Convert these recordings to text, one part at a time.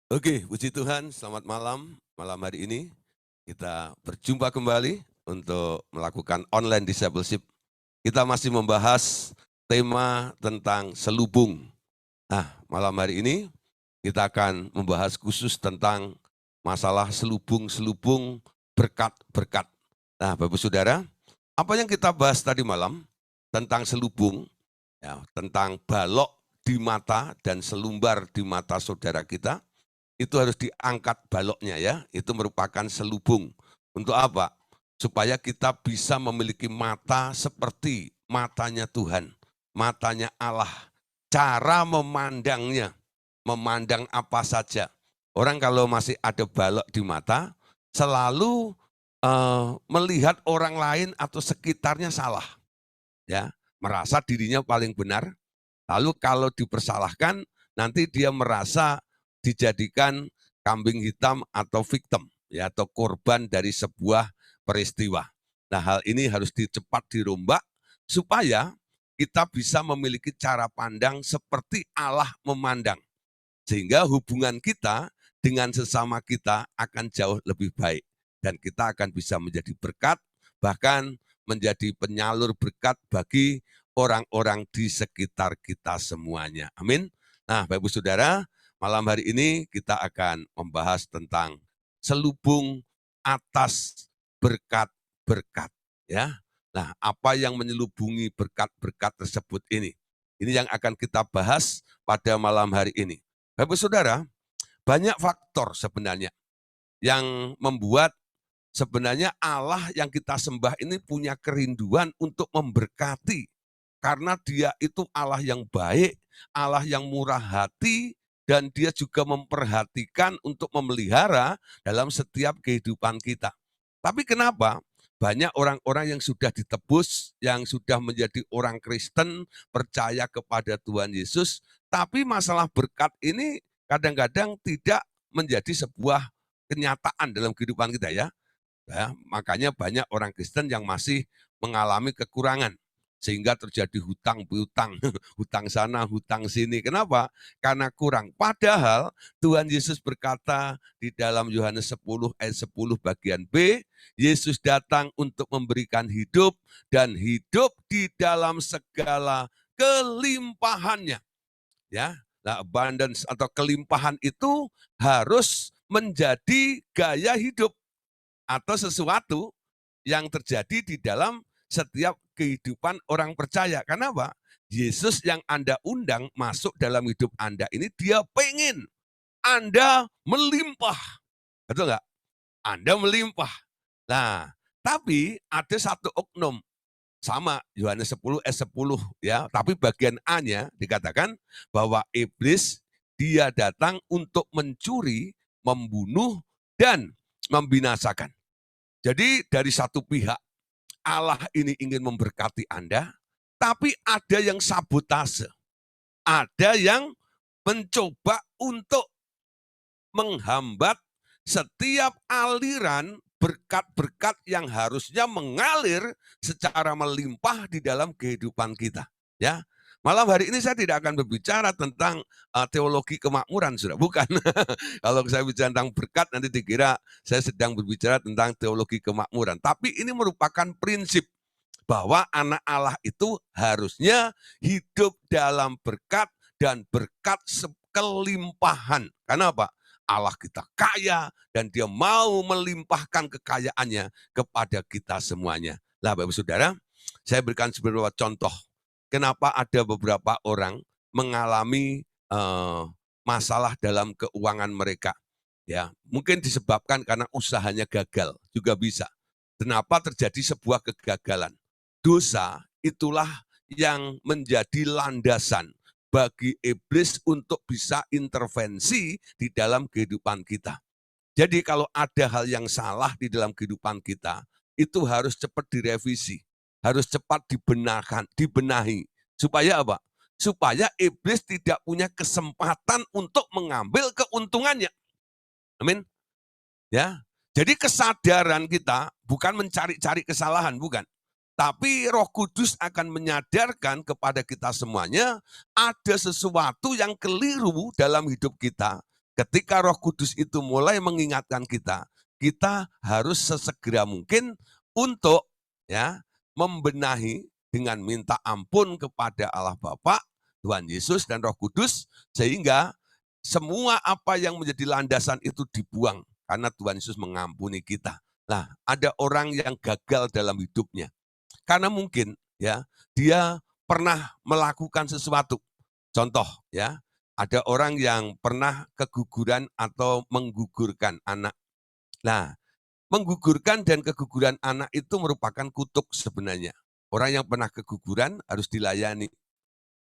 Oke, puji Tuhan, selamat malam. Malam hari ini kita berjumpa kembali untuk melakukan online discipleship. Kita masih membahas tema tentang selubung. Nah, malam hari ini kita akan membahas khusus tentang masalah selubung-selubung berkat-berkat. Nah, Bapak Saudara, apa yang kita bahas tadi malam tentang selubung, ya, tentang balok di mata dan selumbar di mata saudara kita, itu harus diangkat baloknya ya, itu merupakan selubung. Untuk apa? Supaya kita bisa memiliki mata seperti matanya Tuhan, matanya Allah. Cara memandangnya, memandang apa saja. Orang kalau masih ada balok di mata, selalu melihat orang lain atau sekitarnya salah, ya, merasa dirinya paling benar. Lalu kalau dipersalahkan, nanti dia merasa dijadikan kambing hitam atau victim, ya, atau korban dari sebuah peristiwa. Nah, hal ini harus cepat dirombak supaya kita bisa memiliki cara pandang seperti Allah memandang. Sehingga hubungan kita dengan sesama kita akan jauh lebih baik. Dan kita akan bisa menjadi berkat, bahkan menjadi penyalur berkat bagi orang-orang di sekitar kita semuanya. Amin. Nah, Bapak Ibu Saudara, malam hari ini kita akan membahas tentang selubung atas berkat-berkat. Ya. Nah, apa yang menyelubungi berkat-berkat tersebut ini? Ini yang akan kita bahas pada malam hari ini. Bapak Saudara, banyak faktor sebenarnya yang membuat sebenarnya Allah yang kita sembah ini punya kerinduan untuk memberkati. Karena dia itu Allah yang baik, Allah yang murah hati, dan dia juga memperhatikan untuk memelihara dalam setiap kehidupan kita. Tapi kenapa banyak orang-orang yang sudah ditebus, yang sudah menjadi orang Kristen, percaya kepada Tuhan Yesus, tapi masalah berkat ini kadang-kadang tidak menjadi sebuah kenyataan dalam kehidupan kita ya. Ya, makanya banyak orang Kristen yang masih mengalami kekurangan sehingga terjadi hutang piutang, hutang sana, hutang sini. Kenapa? Karena kurang. Padahal Tuhan Yesus berkata di dalam Yohanes 10 ayat 10 bagian B, Yesus datang untuk memberikan hidup dan hidup di dalam segala kelimpahannya. Ya, nah, abundance atau kelimpahan itu harus menjadi gaya hidup atau sesuatu yang terjadi di dalam setiap kehidupan orang percaya. Kenapa? Yesus yang Anda undang masuk dalam hidup Anda ini, dia pengen Anda melimpah. Betul nggak? Anda melimpah. Nah, tapi ada satu oknum, sama Yohanes 10 ayat 10 ya, tapi bagian A-nya dikatakan bahwa iblis dia datang untuk mencuri, membunuh, dan membinasakan. Jadi dari satu pihak Allah ini ingin memberkati Anda, tapi ada yang sabotase, ada yang mencoba untuk menghambat setiap aliran berkat-berkat yang harusnya mengalir secara melimpah di dalam kehidupan kita. Ya, malam hari ini saya tidak akan berbicara tentang teologi kemakmuran, sudah bukan. Kalau saya bicara tentang berkat nanti dikira saya sedang berbicara tentang teologi kemakmuran. Tapi ini merupakan prinsip bahwa anak Allah itu harusnya hidup dalam berkat dan berkat kelimpahan. Karena apa? Allah kita kaya dan dia mau melimpahkan kekayaannya kepada kita semuanya. Lah Bapak Saudara, saya berikan beberapa contoh. Kenapa ada beberapa orang mengalami masalah dalam keuangan mereka. Ya, mungkin disebabkan karena usahanya gagal, juga bisa. Kenapa terjadi sebuah kegagalan? Dosa itulah yang menjadi landasan bagi iblis untuk bisa intervensi di dalam kehidupan kita. Jadi kalau ada hal yang salah di dalam kehidupan kita, itu harus cepat direvisi, harus cepat dibenahi. Supaya apa? Supaya iblis tidak punya kesempatan untuk mengambil keuntungannya. Amin. Ya. Jadi kesadaran kita bukan mencari-cari kesalahan, bukan. Tapi Roh Kudus akan menyadarkan kepada kita semuanya ada sesuatu yang keliru dalam hidup kita. ketika Roh Kudus itu mulai mengingatkan kita, kita harus sesegera mungkin untuk ya membenahi dengan minta ampun kepada Allah Bapa, Tuhan Yesus dan Roh Kudus, sehingga semua apa yang menjadi landasan itu dibuang karena Tuhan Yesus mengampuni kita. Nah, ada orang yang gagal dalam hidupnya karena mungkin ya dia pernah melakukan sesuatu. Contoh ya, ada orang yang pernah keguguran atau menggugurkan anak. Nah, menggugurkan dan keguguran anak itu merupakan kutuk sebenarnya. Orang yang pernah keguguran harus dilayani.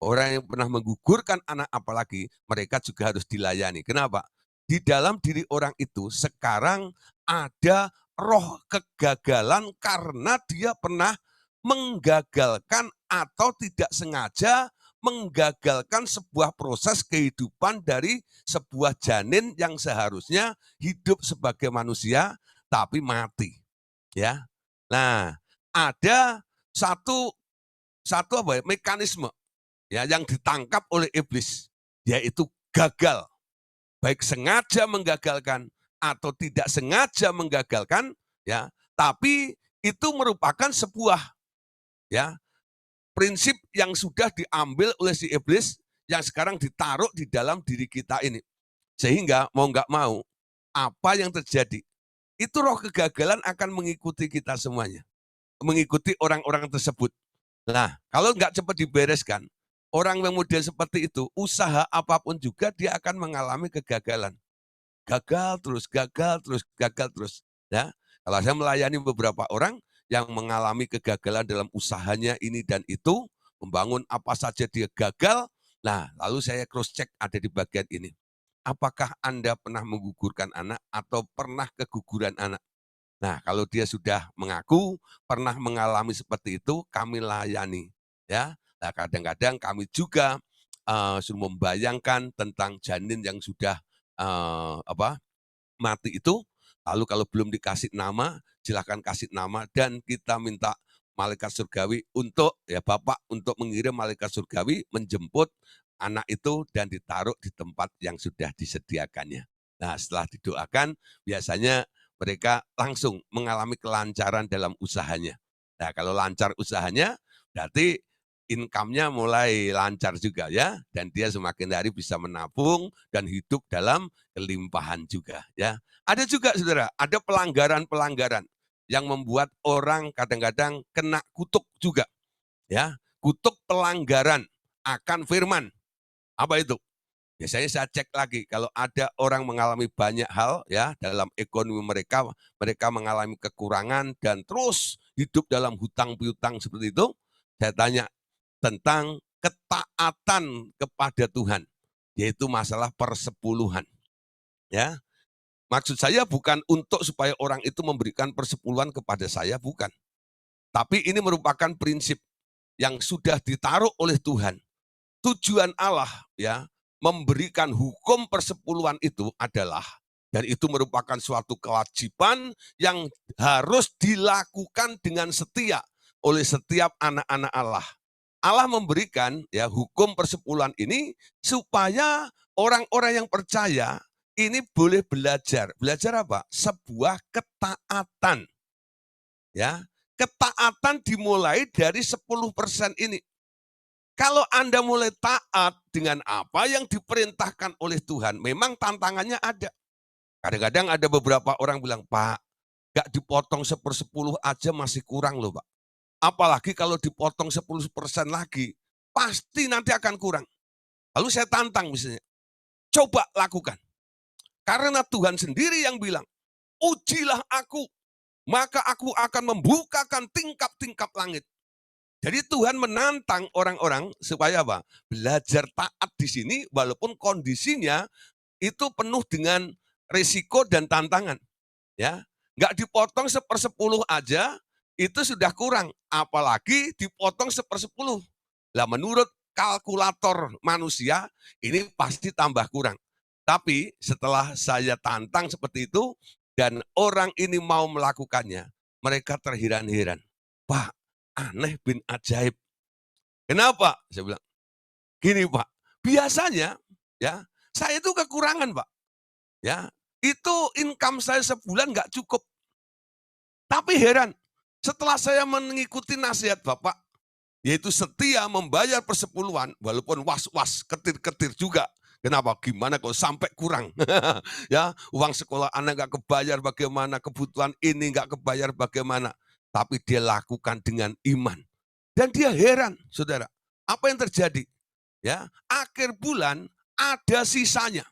Orang yang pernah menggugurkan anak apalagi, mereka juga harus dilayani. Kenapa? Di dalam diri orang itu sekarang ada roh kegagalan karena dia pernah menggagalkan atau tidak sengaja menggagalkan sebuah proses kehidupan dari sebuah janin yang seharusnya hidup sebagai manusia tapi mati. Ya. Nah, ada satu mekanisme ya yang ditangkap oleh iblis, yaitu gagal, baik sengaja menggagalkan atau tidak sengaja menggagalkan, ya, tapi itu merupakan sebuah ya prinsip yang sudah diambil oleh si iblis yang sekarang ditaruh di dalam diri kita ini, sehingga mau nggak mau apa yang terjadi itu roh kegagalan akan mengikuti kita semuanya, mengikuti orang-orang tersebut. Nah, kalau nggak cepat dibereskan, orang yang model seperti itu, usaha apapun juga dia akan mengalami kegagalan. Gagal terus, gagal terus, gagal terus. Ya, kalau saya melayani beberapa orang yang mengalami kegagalan dalam usahanya ini dan itu, membangun apa saja dia gagal, nah lalu saya cross check ada di bagian ini. Apakah Anda pernah menggugurkan anak atau pernah keguguran anak? Nah, kalau dia sudah mengaku pernah mengalami seperti itu, kami layani. Ya, nah, kadang-kadang kami juga suruh membayangkan tentang janin yang sudah mati itu. Lalu kalau belum dikasih nama, silakan kasih nama dan kita minta malaikat surgawi untuk ya Bapak untuk mengirim malaikat surgawi menjemput anak itu dan ditaruh di tempat yang sudah disediakannya. Nah, setelah didoakan biasanya mereka langsung mengalami kelancaran dalam usahanya. Nah, kalau lancar usahanya berarti income-nya mulai lancar juga ya, dan dia semakin hari bisa menabung dan hidup dalam kelimpahan juga ya. Ada juga saudara, ada pelanggaran-pelanggaran yang membuat orang kadang-kadang kena kutuk juga ya. Kutuk pelanggaran akan firman. Apa itu? Biasanya saya cek lagi kalau ada orang mengalami banyak hal ya dalam ekonomi mereka, mereka mengalami kekurangan dan terus hidup dalam hutang piutang seperti itu. Saya tanya tentang ketaatan kepada Tuhan, yaitu masalah persepuluhan. Ya, maksud saya bukan untuk supaya orang itu memberikan persepuluhan kepada saya, bukan. Tapi ini merupakan prinsip yang sudah ditaruh oleh Tuhan. Tujuan Allah ya memberikan hukum persepuluhan itu adalah dan itu merupakan suatu kewajiban yang harus dilakukan dengan setia oleh setiap anak-anak Allah. Allah memberikan ya hukum persepuluhan ini supaya orang-orang yang percaya ini boleh belajar. Belajar apa? Sebuah ketaatan. Ya, ketaatan dimulai dari 10% ini. Kalau Anda mulai taat dengan apa yang diperintahkan oleh Tuhan, memang tantangannya ada. Kadang-kadang ada beberapa orang bilang, Pak, gak dipotong 1/10 aja masih kurang loh Pak. Apalagi kalau dipotong 10% lagi, pasti nanti akan kurang. Lalu saya tantang misalnya, coba lakukan. Karena Tuhan sendiri yang bilang, ujilah aku, maka aku akan membukakan tingkap-tingkap langit. Jadi Tuhan menantang orang-orang supaya apa? Belajar taat di sini walaupun kondisinya itu penuh dengan risiko dan tantangan. Ya, nggak dipotong 1/10 aja itu sudah kurang, apalagi dipotong 1/10. Lah menurut kalkulator manusia ini pasti tambah kurang. Tapi setelah saya tantang seperti itu dan orang ini mau melakukannya, mereka terheran-heran. Pak, aneh bin ajaib. Kenapa? Saya bilang, gini Pak, biasanya ya saya itu kekurangan Pak. Ya, itu income saya sebulan nggak cukup. Tapi heran, setelah saya mengikuti nasihat Bapak, yaitu setia membayar persepuluhan, walaupun was-was, ketir-ketir juga. Kenapa? Gimana kalau sampai kurang? Ya, uang sekolah anak nggak kebayar bagaimana, kebutuhan ini nggak kebayar bagaimana. Tapi dia lakukan dengan iman. Dan dia heran, saudara. Apa yang terjadi? Ya, akhir bulan ada sisanya.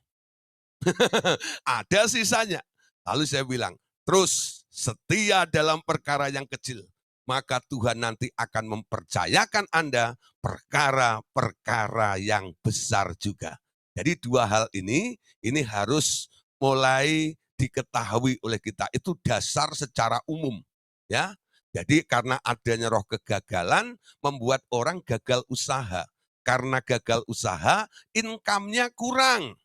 Ada sisanya. Lalu saya bilang, terus setia dalam perkara yang kecil, maka Tuhan nanti akan mempercayakan Anda perkara-perkara yang besar juga. Jadi dua hal ini harus mulai diketahui oleh kita. Itu dasar secara umum. Ya, jadi karena adanya roh kegagalan, membuat orang gagal usaha. Karena gagal usaha, income-nya kurang.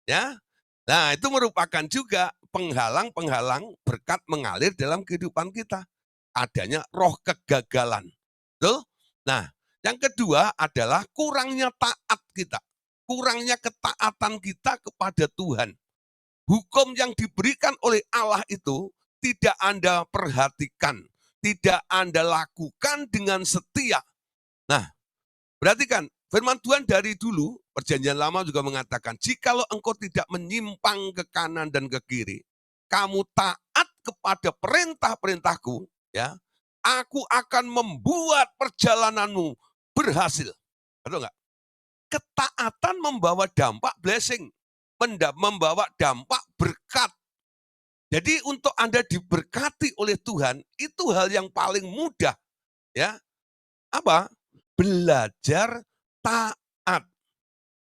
Ya, nah, itu merupakan juga penghalang-penghalang berkat mengalir dalam kehidupan kita. Adanya roh kegagalan. Betul? Nah, yang kedua adalah kurangnya taat kita. Kurangnya ketaatan kita kepada Tuhan. Hukum yang diberikan oleh Allah itu tidak Anda perhatikan, tidak Anda lakukan dengan setia. Nah, berarti kan firman Tuhan dari dulu, perjanjian lama juga mengatakan, jikalau engkau tidak menyimpang ke kanan dan ke kiri, kamu taat kepada perintah-perintahku, ya, aku akan membuat perjalananmu berhasil. Betul nggak? Ketaatan membawa dampak blessing, membawa dampak berkat. Jadi untuk Anda diberkati oleh Tuhan, itu hal yang paling mudah. Ya, apa? Belajar taat.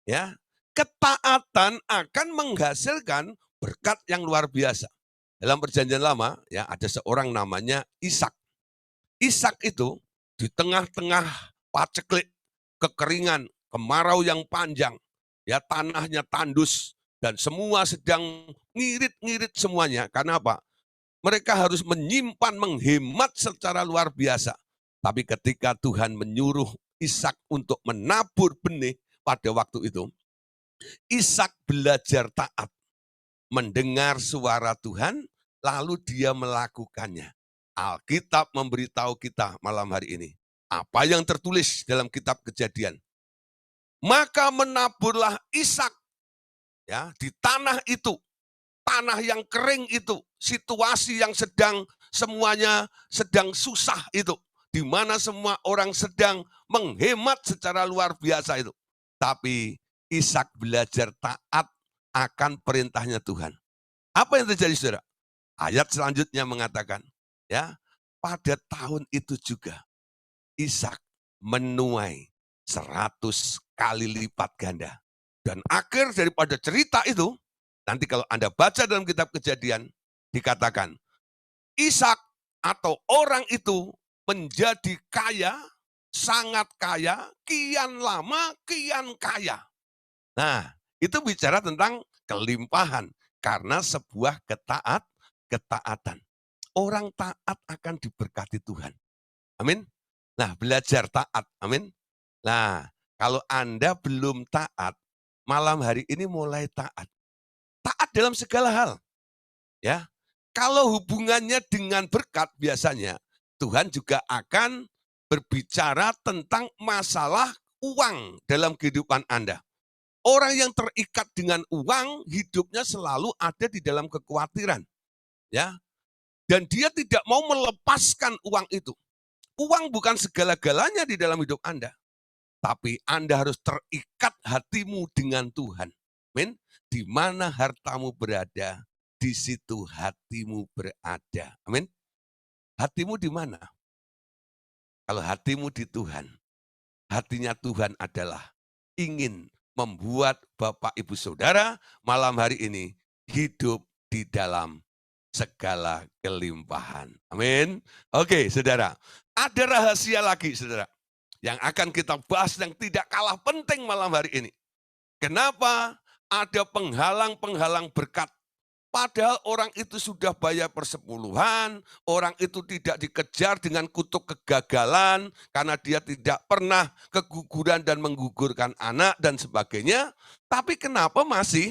Ya, ketaatan akan menghasilkan berkat yang luar biasa. Dalam perjanjian lama, ya ada seorang namanya Ishak. Ishak itu di tengah-tengah paceklik, kekeringan, kemarau yang panjang, ya tanahnya tandus dan semua sedang ngirit-ngirit semuanya. Karena apa? Mereka harus menyimpan, menghemat secara luar biasa. Tapi ketika Tuhan menyuruh Ishak untuk menabur benih pada waktu itu, Ishak belajar taat, mendengar suara Tuhan, lalu dia melakukannya. Alkitab memberitahu kita malam hari ini, apa yang tertulis dalam kitab Kejadian. Maka menaburlah Ishak, ya, di tanah itu, tanah yang kering itu, situasi yang semuanya sedang susah itu, di mana semua orang sedang menghemat secara luar biasa itu. Tapi Ishak belajar taat akan perintahnya Tuhan. Apa yang terjadi, saudara? Ayat selanjutnya mengatakan, ya, pada tahun itu juga Ishak menuai 100 kali lipat ganda. Dan akhir daripada cerita itu, nanti kalau Anda baca dalam kitab Kejadian, dikatakan, Ishak atau orang itu menjadi kaya, sangat kaya, kian lama, kian kaya. Nah, itu bicara tentang kelimpahan karena sebuah ketaatan. Orang taat akan diberkati Tuhan. Amin. Nah, belajar taat. Amin. Nah, kalau Anda belum taat, malam hari ini mulai taat. Taat dalam segala hal. Ya. Kalau hubungannya dengan berkat biasanya, Tuhan juga akan berbicara tentang masalah uang dalam kehidupan Anda. Orang yang terikat dengan uang, hidupnya selalu ada di dalam kekhawatiran. Ya. Dan dia tidak mau melepaskan uang itu. Uang bukan segala-galanya di dalam hidup Anda. Tapi Anda harus terikat hatimu dengan Tuhan. Amin. Di mana hartamu berada, di situ hatimu berada. Amin. Hatimu di mana? Kalau hatimu di Tuhan, hatinya Tuhan adalah ingin membuat Bapak Ibu Saudara malam hari ini hidup di dalam segala kelimpahan. Amin. Oke, saudara. Ada rahasia lagi, saudara, yang akan kita bahas yang tidak kalah penting malam hari ini. Kenapa ada penghalang-penghalang berkat? Padahal orang itu sudah bayar persepuluhan, orang itu tidak dikejar dengan kutuk kegagalan, karena dia tidak pernah keguguran dan menggugurkan anak dan sebagainya. Tapi kenapa masih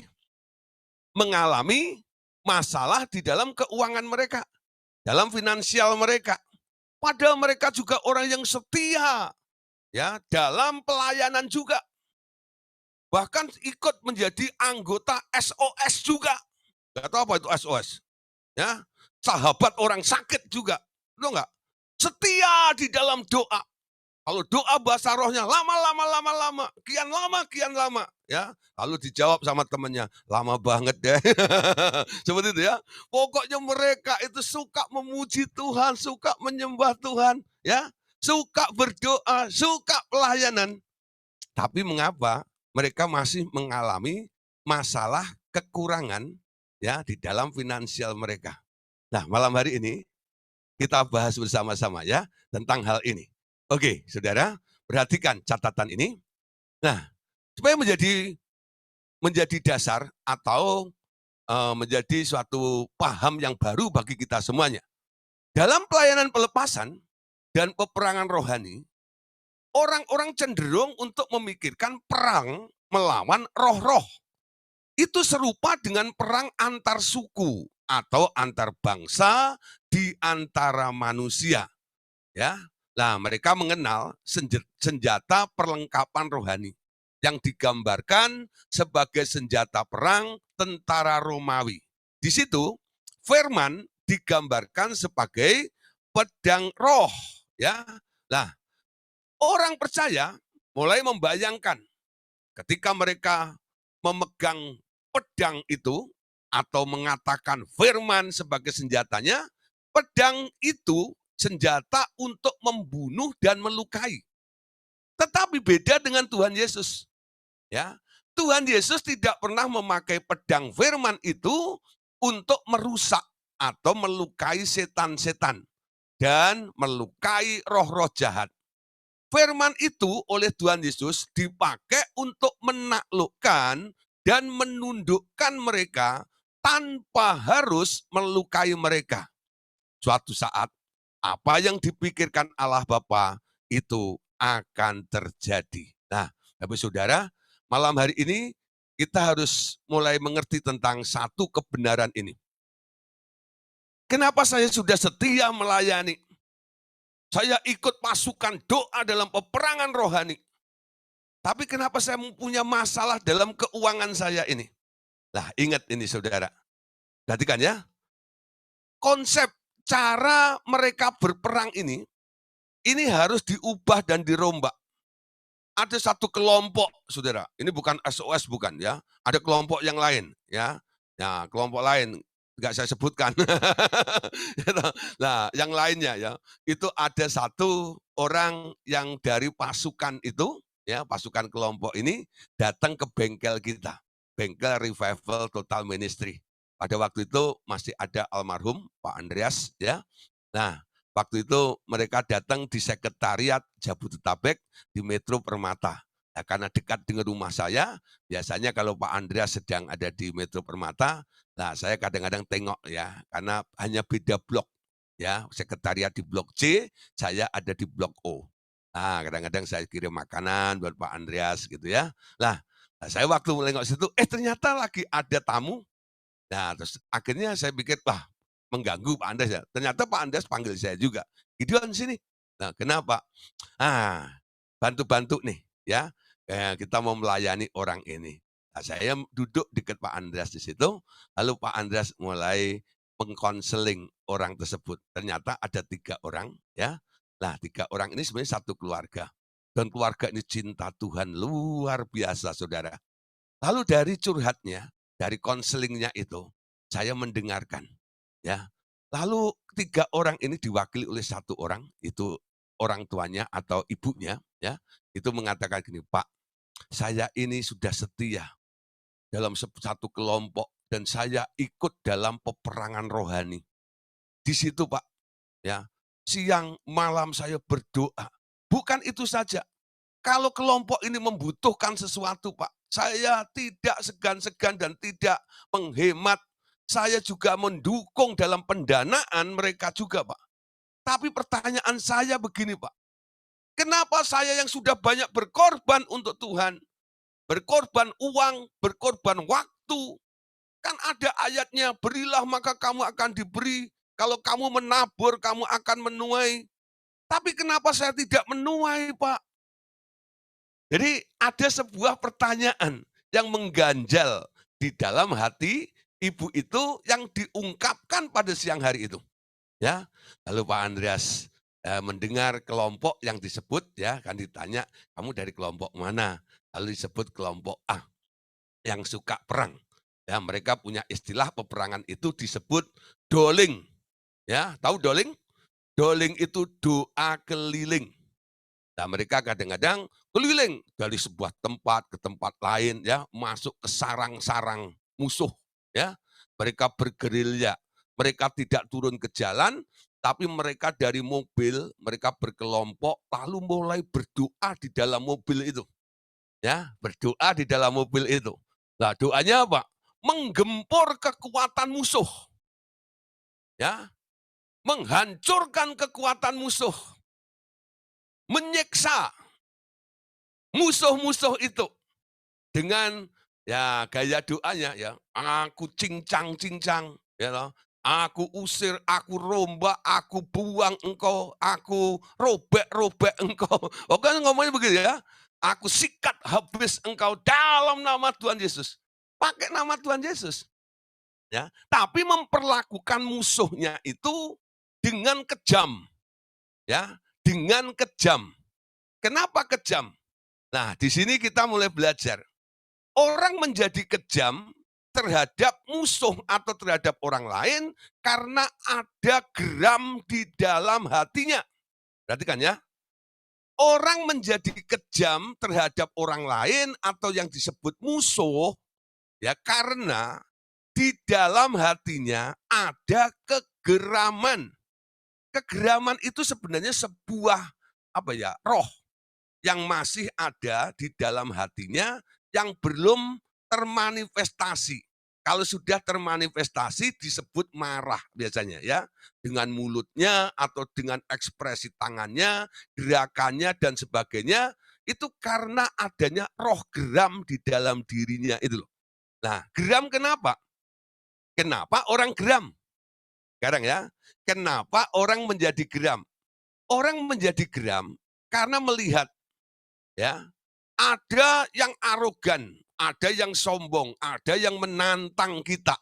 mengalami masalah di dalam keuangan mereka, dalam finansial mereka. Padahal mereka juga orang yang setia, ya, dalam pelayanan juga. Bahkan ikut menjadi anggota SOS juga. Gak tahu apa itu SOS. Ya, sahabat orang sakit juga. Tahu nggak? Setia di dalam doa. Kalau doa bahasa rohnya lama, kian lama, ya. Lalu dijawab sama temannya, lama banget deh. Seperti itu ya. Pokoknya mereka itu suka memuji Tuhan, suka menyembah Tuhan, ya. Suka berdoa, suka pelayanan. Tapi mengapa mereka masih mengalami masalah kekurangan ya di dalam finansial mereka. Nah, malam hari ini kita bahas bersama-sama ya tentang hal ini. Oke, Saudara, perhatikan catatan ini. Nah, supaya menjadi dasar atau menjadi suatu paham yang baru bagi kita semuanya. Dalam pelayanan pelepasan dan peperangan rohani, orang-orang cenderung untuk memikirkan perang melawan roh-roh. Itu serupa dengan perang antar suku atau antar bangsa di antara manusia. Ya, nah mereka mengenal senjata perlengkapan rohani yang digambarkan sebagai senjata perang tentara Romawi. Di situ firman digambarkan sebagai pedang roh. Ya, nah orang percaya mulai membayangkan ketika mereka memegang pedang itu atau mengatakan firman sebagai senjatanya, pedang itu senjata untuk membunuh dan melukai. Tetapi beda dengan Tuhan Yesus. Ya, Tuhan Yesus tidak pernah memakai pedang firman itu untuk merusak atau melukai setan-setan dan melukai roh-roh jahat. Firman itu oleh Tuhan Yesus dipakai untuk menaklukkan dan menundukkan mereka tanpa harus melukai mereka. Suatu saat, apa yang dipikirkan Allah Bapa itu akan terjadi. Nah, Bapak Saudara, malam hari ini kita harus mulai mengerti tentang satu kebenaran ini. Kenapa saya sudah setia melayani? Saya ikut pasukan doa dalam peperangan rohani. Tapi kenapa saya mempunyai masalah dalam keuangan saya ini? Nah, ingat ini saudara. Perhatikan ya. Konsep cara mereka berperang ini harus diubah dan dirombak. Ada satu kelompok, saudara. Ini bukan SOS, bukan ya. Ada kelompok yang lain, ya. Nah, kelompok lain nggak saya sebutkan. Nah, yang lainnya ya, itu ada satu orang yang dari pasukan itu, ya, pasukan kelompok ini datang ke bengkel kita, bengkel Revival Total Ministry. Pada waktu itu masih ada almarhum Pak Andreas, ya. Nah, waktu itu mereka datang di sekretariat Jabodetabek di Metro Permata. Nah, karena dekat dengan rumah saya, biasanya kalau Pak Andreas sedang ada di Metro Permata, nah saya kadang-kadang tengok ya, karena hanya beda blok. Ya, sekretariat di blok C, saya ada di blok O. Nah, kadang-kadang saya kirim makanan buat Pak Andreas gitu ya. Nah, saya waktu nengok situ, ternyata lagi ada tamu. Nah, terus akhirnya saya pikir, wah, mengganggu Pak Andreas ya. Ternyata Pak Andreas panggil saya juga. Gideon sini. Nah, kenapa? Bantu-bantu nih ya. Kita mau melayani orang ini. Nah, saya duduk dekat Pak Andreas di situ, lalu Pak Andreas mulai mengkonseling orang tersebut. Ternyata ada 3 orang ya. Nah, 3 orang ini sebenarnya satu keluarga. Dan keluarga ini cinta Tuhan luar biasa, saudara. Lalu dari curhatnya, dari konselingnya itu, saya mendengarkan. Ya. Lalu 3 orang ini diwakili oleh 1 orang, itu orang tuanya atau ibunya, ya, itu mengatakan gini, "Pak, saya ini sudah setia dalam satu kelompok dan saya ikut dalam peperangan rohani. Di situ Pak, ya, siang malam saya berdoa. Bukan itu saja, kalau kelompok ini membutuhkan sesuatu Pak, saya tidak segan-segan dan tidak menghemat. Saya juga mendukung dalam pendanaan mereka juga Pak. Tapi pertanyaan saya begini Pak, kenapa saya yang sudah banyak berkorban untuk Tuhan, berkorban uang, berkorban waktu, Kan ada ayatnya, berilah maka kamu akan diberi, kalau kamu menabur kamu akan menuai. Tapi kenapa saya tidak menuai, Pak? Jadi ada sebuah pertanyaan yang mengganjal di dalam hati ibu itu yang diungkapkan pada siang hari itu. Ya, lalu Pak Andreas mendengar kelompok yang disebut, ya kan ditanya, kamu dari kelompok mana? Lalu disebut kelompok A yang suka perang. Ya, mereka punya istilah peperangan itu disebut doling. Ya, tahu doling? Doling itu doa keliling. Nah, mereka kadang-kadang keliling dari sebuah tempat ke tempat lain, ya, masuk ke sarang-sarang musuh, ya. Mereka bergerilya, mereka tidak turun ke jalan, tapi mereka dari mobil, mereka berkelompok, lalu mulai berdoa di dalam mobil itu, ya, berdoa di dalam mobil itu. Nah, doanya apa? Menggempur kekuatan musuh, ya, menghancurkan kekuatan musuh, menyiksa musuh-musuh itu dengan ya gaya doanya ya, aku cincang-cincang, ya toh. Aku usir, aku rombak, aku buang engkau, aku robek-robek engkau. Oh kan ngomongnya begitu ya. Aku sikat habis engkau dalam nama Tuhan Yesus. Pakai nama Tuhan Yesus. Ya, tapi memperlakukan musuhnya itu dengan kejam, ya, dengan kejam. Kenapa kejam? Nah, di sini kita mulai belajar. Orang menjadi kejam terhadap musuh atau terhadap orang lain karena ada geram di dalam hatinya. Perhatikan ya. Orang menjadi kejam terhadap orang lain atau yang disebut musuh ya karena di dalam hatinya ada kegeraman. Kegeraman itu sebenarnya sebuah apa ya, roh yang masih ada di dalam hatinya yang belum termanifestasi. Kalau sudah termanifestasi disebut marah biasanya ya. Dengan mulutnya atau dengan ekspresi tangannya, gerakannya dan sebagainya, itu karena adanya roh geram di dalam dirinya itu loh. Nah, geram kenapa? Kenapa orang geram? Sekarang ya, kenapa orang menjadi geram? Orang menjadi geram karena melihat ya, ada yang arogan, ada yang sombong, ada yang menantang kita.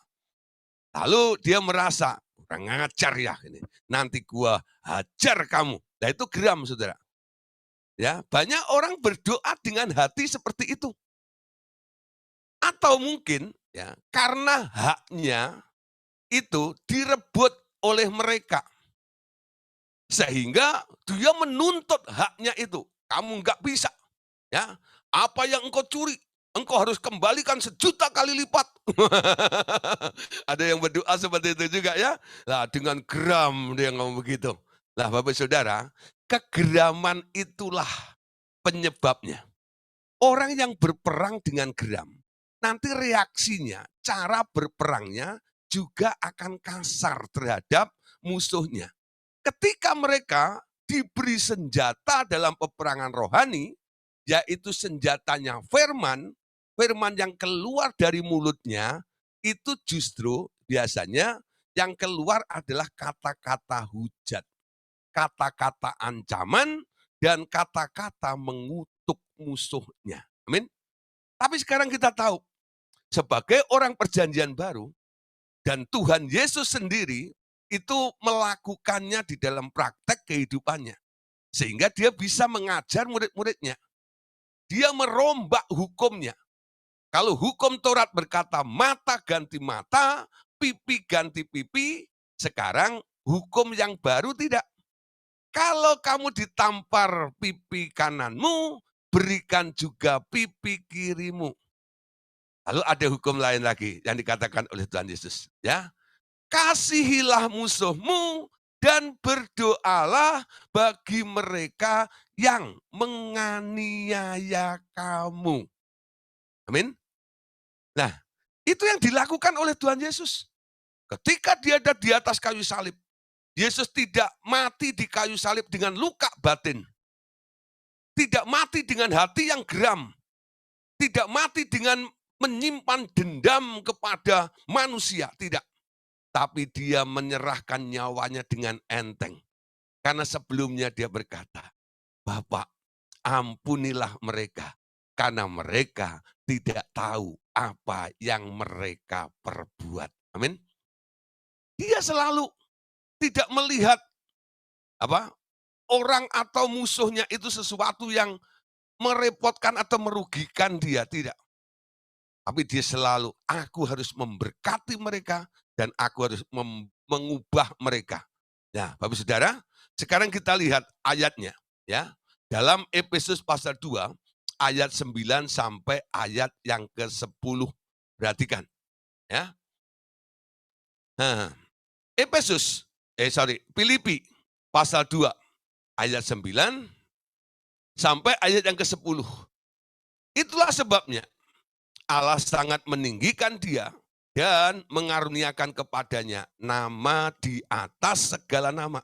Lalu dia merasa, kurang ngajar ya ini. Nanti gua hajar kamu. Nah itu geram saudara. Ya, banyak orang berdoa dengan hati seperti itu. Atau mungkin ya karena haknya itu direbut oleh mereka. Sehingga dia menuntut haknya itu. Kamu nggak bisa. Ya, apa yang engkau curi, engkau harus kembalikan 1.000.000 kali lipat. Ada yang berdoa seperti itu juga ya. Nah, dengan geram dia ngomong begitu. Nah, Bapak Saudara, kegeraman itulah penyebabnya. Orang yang berperang dengan geram, nanti reaksinya, cara berperangnya juga akan kasar terhadap musuhnya. Ketika mereka diberi senjata dalam peperangan rohani, yaitu senjatanya firman, firman yang keluar dari mulutnya, itu justru biasanya yang keluar adalah kata-kata hujat, kata-kata ancaman, dan kata-kata mengutuk musuhnya. Amin. Tapi sekarang kita tahu, sebagai orang perjanjian baru, dan Tuhan Yesus sendiri itu melakukannya di dalam praktek kehidupannya. Sehingga dia bisa mengajar murid-muridnya. Dia merombak hukumnya. Kalau hukum Taurat berkata mata ganti mata, pipi ganti pipi, sekarang hukum yang baru tidak. Kalau kamu ditampar pipi kananmu, berikan juga pipi kirimu. Lalu ada hukum lain lagi yang dikatakan oleh Tuhan Yesus. Ya, kasihilah musuhmu dan berdoalah bagi mereka yang menganiaya kamu. Amin. Nah, itu yang dilakukan oleh Tuhan Yesus. Ketika dia ada di atas kayu salib, Yesus tidak mati di kayu salib dengan luka batin. Tidak mati dengan hati yang geram. Tidak mati dengan menyimpan dendam kepada manusia, tidak. Tapi dia menyerahkan nyawanya dengan enteng. Karena sebelumnya dia berkata, Bapak, ampunilah mereka, karena mereka tidak tahu apa yang mereka perbuat. Amin. Dia selalu tidak melihat apa orang atau musuhnya itu sesuatu yang merepotkan atau merugikan dia, tidak. Tapi dia selalu, aku harus memberkati mereka dan aku harus mengubah mereka. Nah, Bapak Saudara, sekarang kita lihat ayatnya, ya. Dalam Efesus pasal 2 ayat 9 sampai ayat yang ke-10. Perhatikan, ya. Nah, Filipi pasal 2 ayat 9 sampai ayat yang ke-10. Itulah sebabnya Allah sangat meninggikan dia dan mengaruniakan kepadanya nama di atas segala nama.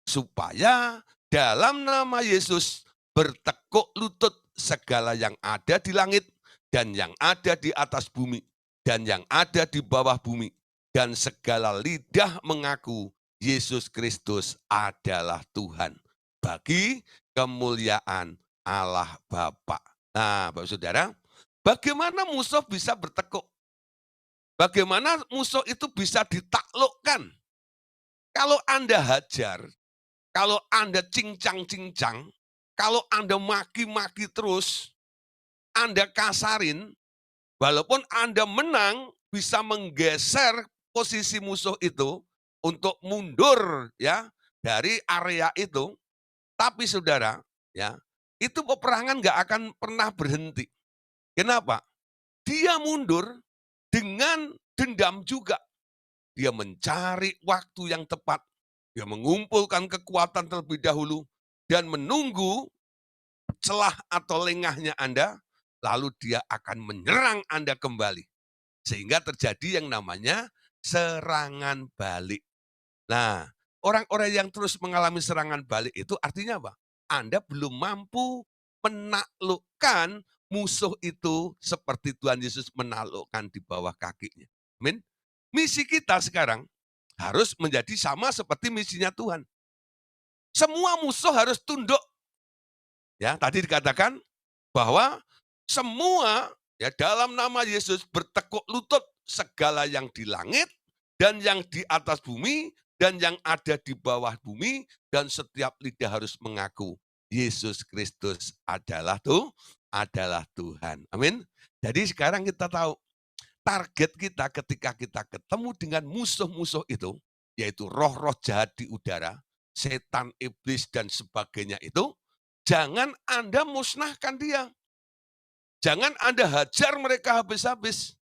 Supaya dalam nama Yesus bertekuk lutut segala yang ada di langit dan yang ada di atas bumi dan yang ada di bawah bumi. Dan segala lidah mengaku Yesus Kristus adalah Tuhan. Bagi kemuliaan Allah Bapa. Nah, Bapak Saudara, bagaimana musuh bisa bertekuk? Bagaimana musuh itu bisa ditaklukkan? Kalau Anda hajar, kalau Anda cincang-cincang, kalau Anda maki-maki terus, Anda kasarin, walaupun Anda menang, bisa menggeser posisi musuh itu untuk mundur ya dari area itu. Tapi saudara, ya itu peperangan nggak akan pernah berhenti. Kenapa? Dia mundur dengan dendam juga. Dia mencari waktu yang tepat. Dia mengumpulkan kekuatan terlebih dahulu dan menunggu celah atau lengahnya Anda, lalu dia akan menyerang Anda kembali. Sehingga terjadi yang namanya serangan balik. Nah, orang-orang yang terus mengalami serangan balik itu artinya apa? Anda belum mampu menaklukkan musuh itu seperti Tuhan Yesus menaklukkan di bawah kakinya. Amin. Misi kita sekarang harus menjadi sama seperti misinya Tuhan. Semua musuh harus tunduk. Ya, tadi dikatakan bahwa semua ya dalam nama Yesus bertekuk lutut segala yang di langit dan yang di atas bumi dan yang ada di bawah bumi dan setiap lidah harus mengaku Yesus Kristus adalah Tuhan. Amin. Jadi sekarang kita tahu target kita ketika kita ketemu dengan musuh-musuh itu, yaitu roh-roh jahat di udara, setan, iblis, dan sebagainya itu, jangan Anda musnahkan dia. Jangan Anda hajar mereka habis-habis.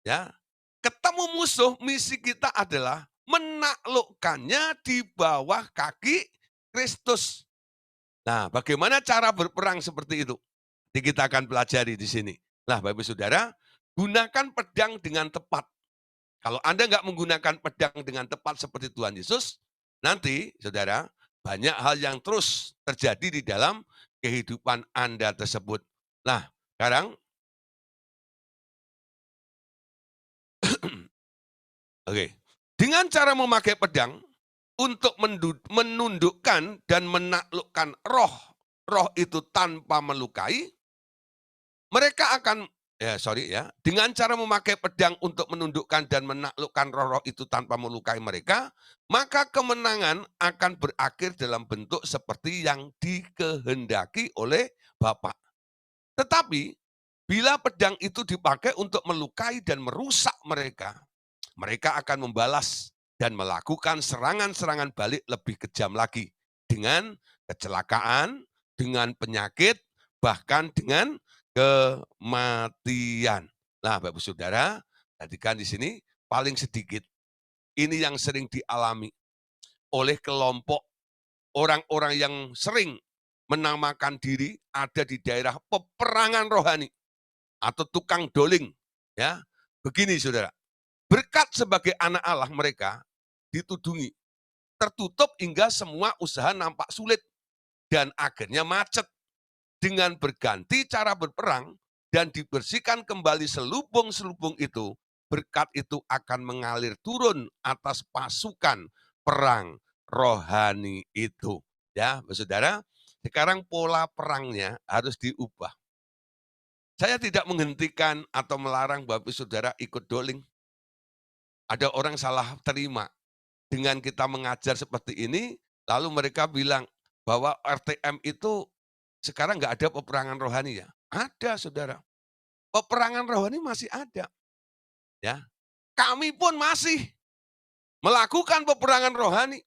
Ya, ketemu musuh, misi kita adalah menaklukkannya di bawah kaki Kristus. Nah, bagaimana cara berperang seperti itu? Jadi kita akan pelajari di sini. Nah, Bapak Saudara, gunakan pedang dengan tepat. Kalau Anda nggak menggunakan pedang dengan tepat seperti Tuhan Yesus, nanti, saudara, banyak hal yang terus terjadi di dalam kehidupan Anda tersebut. Nah, sekarang, oke. Dengan cara memakai pedang untuk menundukkan dan menaklukkan roh itu tanpa melukai, mereka akan dengan cara memakai pedang untuk menundukkan dan menaklukkan roh-roh itu tanpa melukai mereka, maka kemenangan akan berakhir dalam bentuk seperti yang dikehendaki oleh Bapa. Tetapi, bila pedang itu dipakai untuk melukai dan merusak mereka, mereka akan membalas dan melakukan serangan-serangan balik lebih kejam lagi. Dengan kecelakaan, dengan penyakit, bahkan dengan kematian. Nah, Bapak Saudara, perhatikan di sini paling sedikit ini yang sering dialami oleh kelompok orang-orang yang sering menamakan diri ada di daerah peperangan rohani atau tukang doling. Ya, begini Saudara, berkat sebagai anak Allah mereka ditudungi, tertutup hingga semua usaha nampak sulit dan akhirnya macet. Dengan berganti cara berperang dan dibersihkan kembali selubung-selubung itu, berkat itu akan mengalir turun atas pasukan perang rohani itu. Ya, saudara, sekarang pola perangnya harus diubah. Saya tidak menghentikan atau melarang Bapak Saudara ikut doling. Ada orang salah terima. Dengan kita mengajar seperti ini, lalu mereka bilang bahwa RTM itu sekarang nggak ada peperangan rohani ya. Ada saudara. Peperangan rohani masih ada. Ya, kami pun masih melakukan peperangan rohani.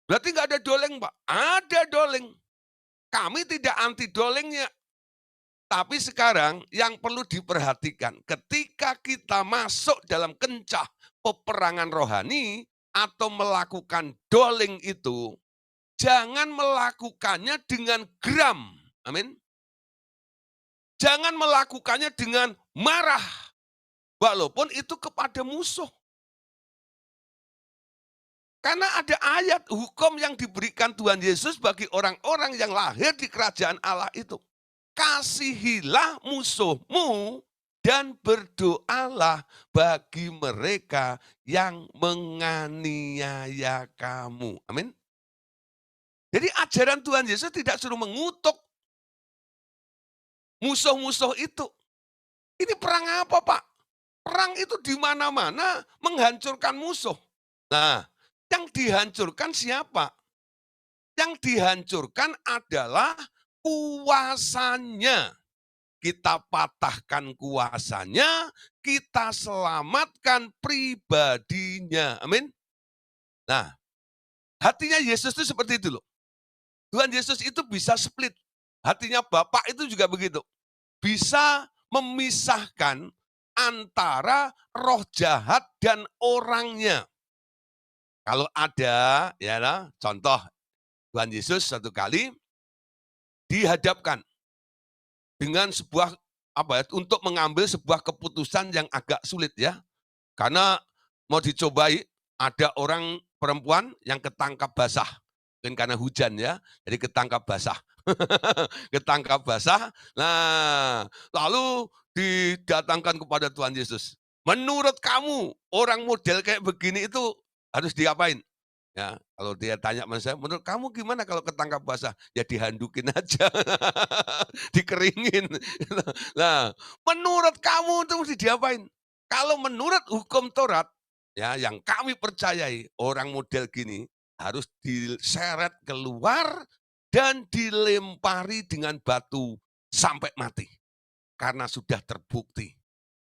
Berarti nggak ada doleng Pak? Ada doleng. Kami tidak anti dolengnya. Tapi sekarang yang perlu diperhatikan, ketika kita masuk dalam kencah peperangan rohani atau melakukan doling itu, jangan melakukannya dengan geram. Amin. Jangan melakukannya dengan marah. Walaupun itu kepada musuh. Karena ada ayat hukum yang diberikan Tuhan Yesus bagi orang-orang yang lahir di kerajaan Allah itu. Kasihilah musuhmu dan berdoalah bagi mereka yang menganiaya kamu. Amin. Jadi ajaran Tuhan Yesus tidak suruh mengutuk musuh-musuh itu. Ini perang apa, Pak? Perang itu di mana-mana menghancurkan musuh. Nah, yang dihancurkan siapa? Yang dihancurkan adalah kuasanya. Kita patahkan kuasanya, kita selamatkan pribadinya. Amin. Nah, hatinya Yesus itu seperti itu loh. Tuhan Yesus itu bisa split. Hatinya Bapak itu juga begitu. Bisa memisahkan antara roh jahat dan orangnya. Kalau ada, ya lah, contoh Tuhan Yesus satu kali dihadapkan dengan sebuah untuk mengambil sebuah keputusan yang agak sulit ya. Karena mau dicobai, ada orang perempuan yang ketangkap basah. Mungkin karena hujan ya, jadi ketangkap basah. Ketangkap basah, nah lalu didatangkan kepada Tuhan Yesus. Menurut kamu, orang model kayak begini itu harus diapain? Ya, kalau dia tanya sama saya, menurut kamu gimana kalau ketangkap basah? Ya dihandukin aja, dikeringin. Nah, menurut kamu itu mesti diapain? Kalau menurut hukum Taurat, ya yang kami percayai, orang model gini harus diseret keluar dan dilempari dengan batu sampai mati. Karena sudah terbukti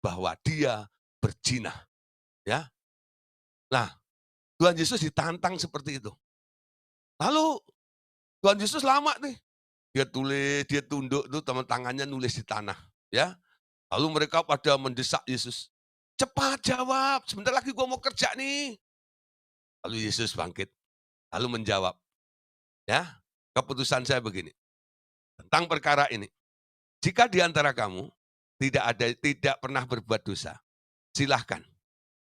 bahwa dia berzina. Ya. Nah, Tuhan Yesus ditantang seperti itu. Lalu Tuhan Yesus lama nih. Dia tulis, dia tunduk tuh teman tangannya nulis di tanah. Ya. Lalu mereka pada mendesak Yesus. Cepat jawab, sebentar lagi gua mau kerja nih. Lalu Yesus bangkit. Lalu menjawab. Ya, keputusan saya begini. Tentang perkara ini. Jika di antara kamu tidak pernah berbuat dosa, silahkan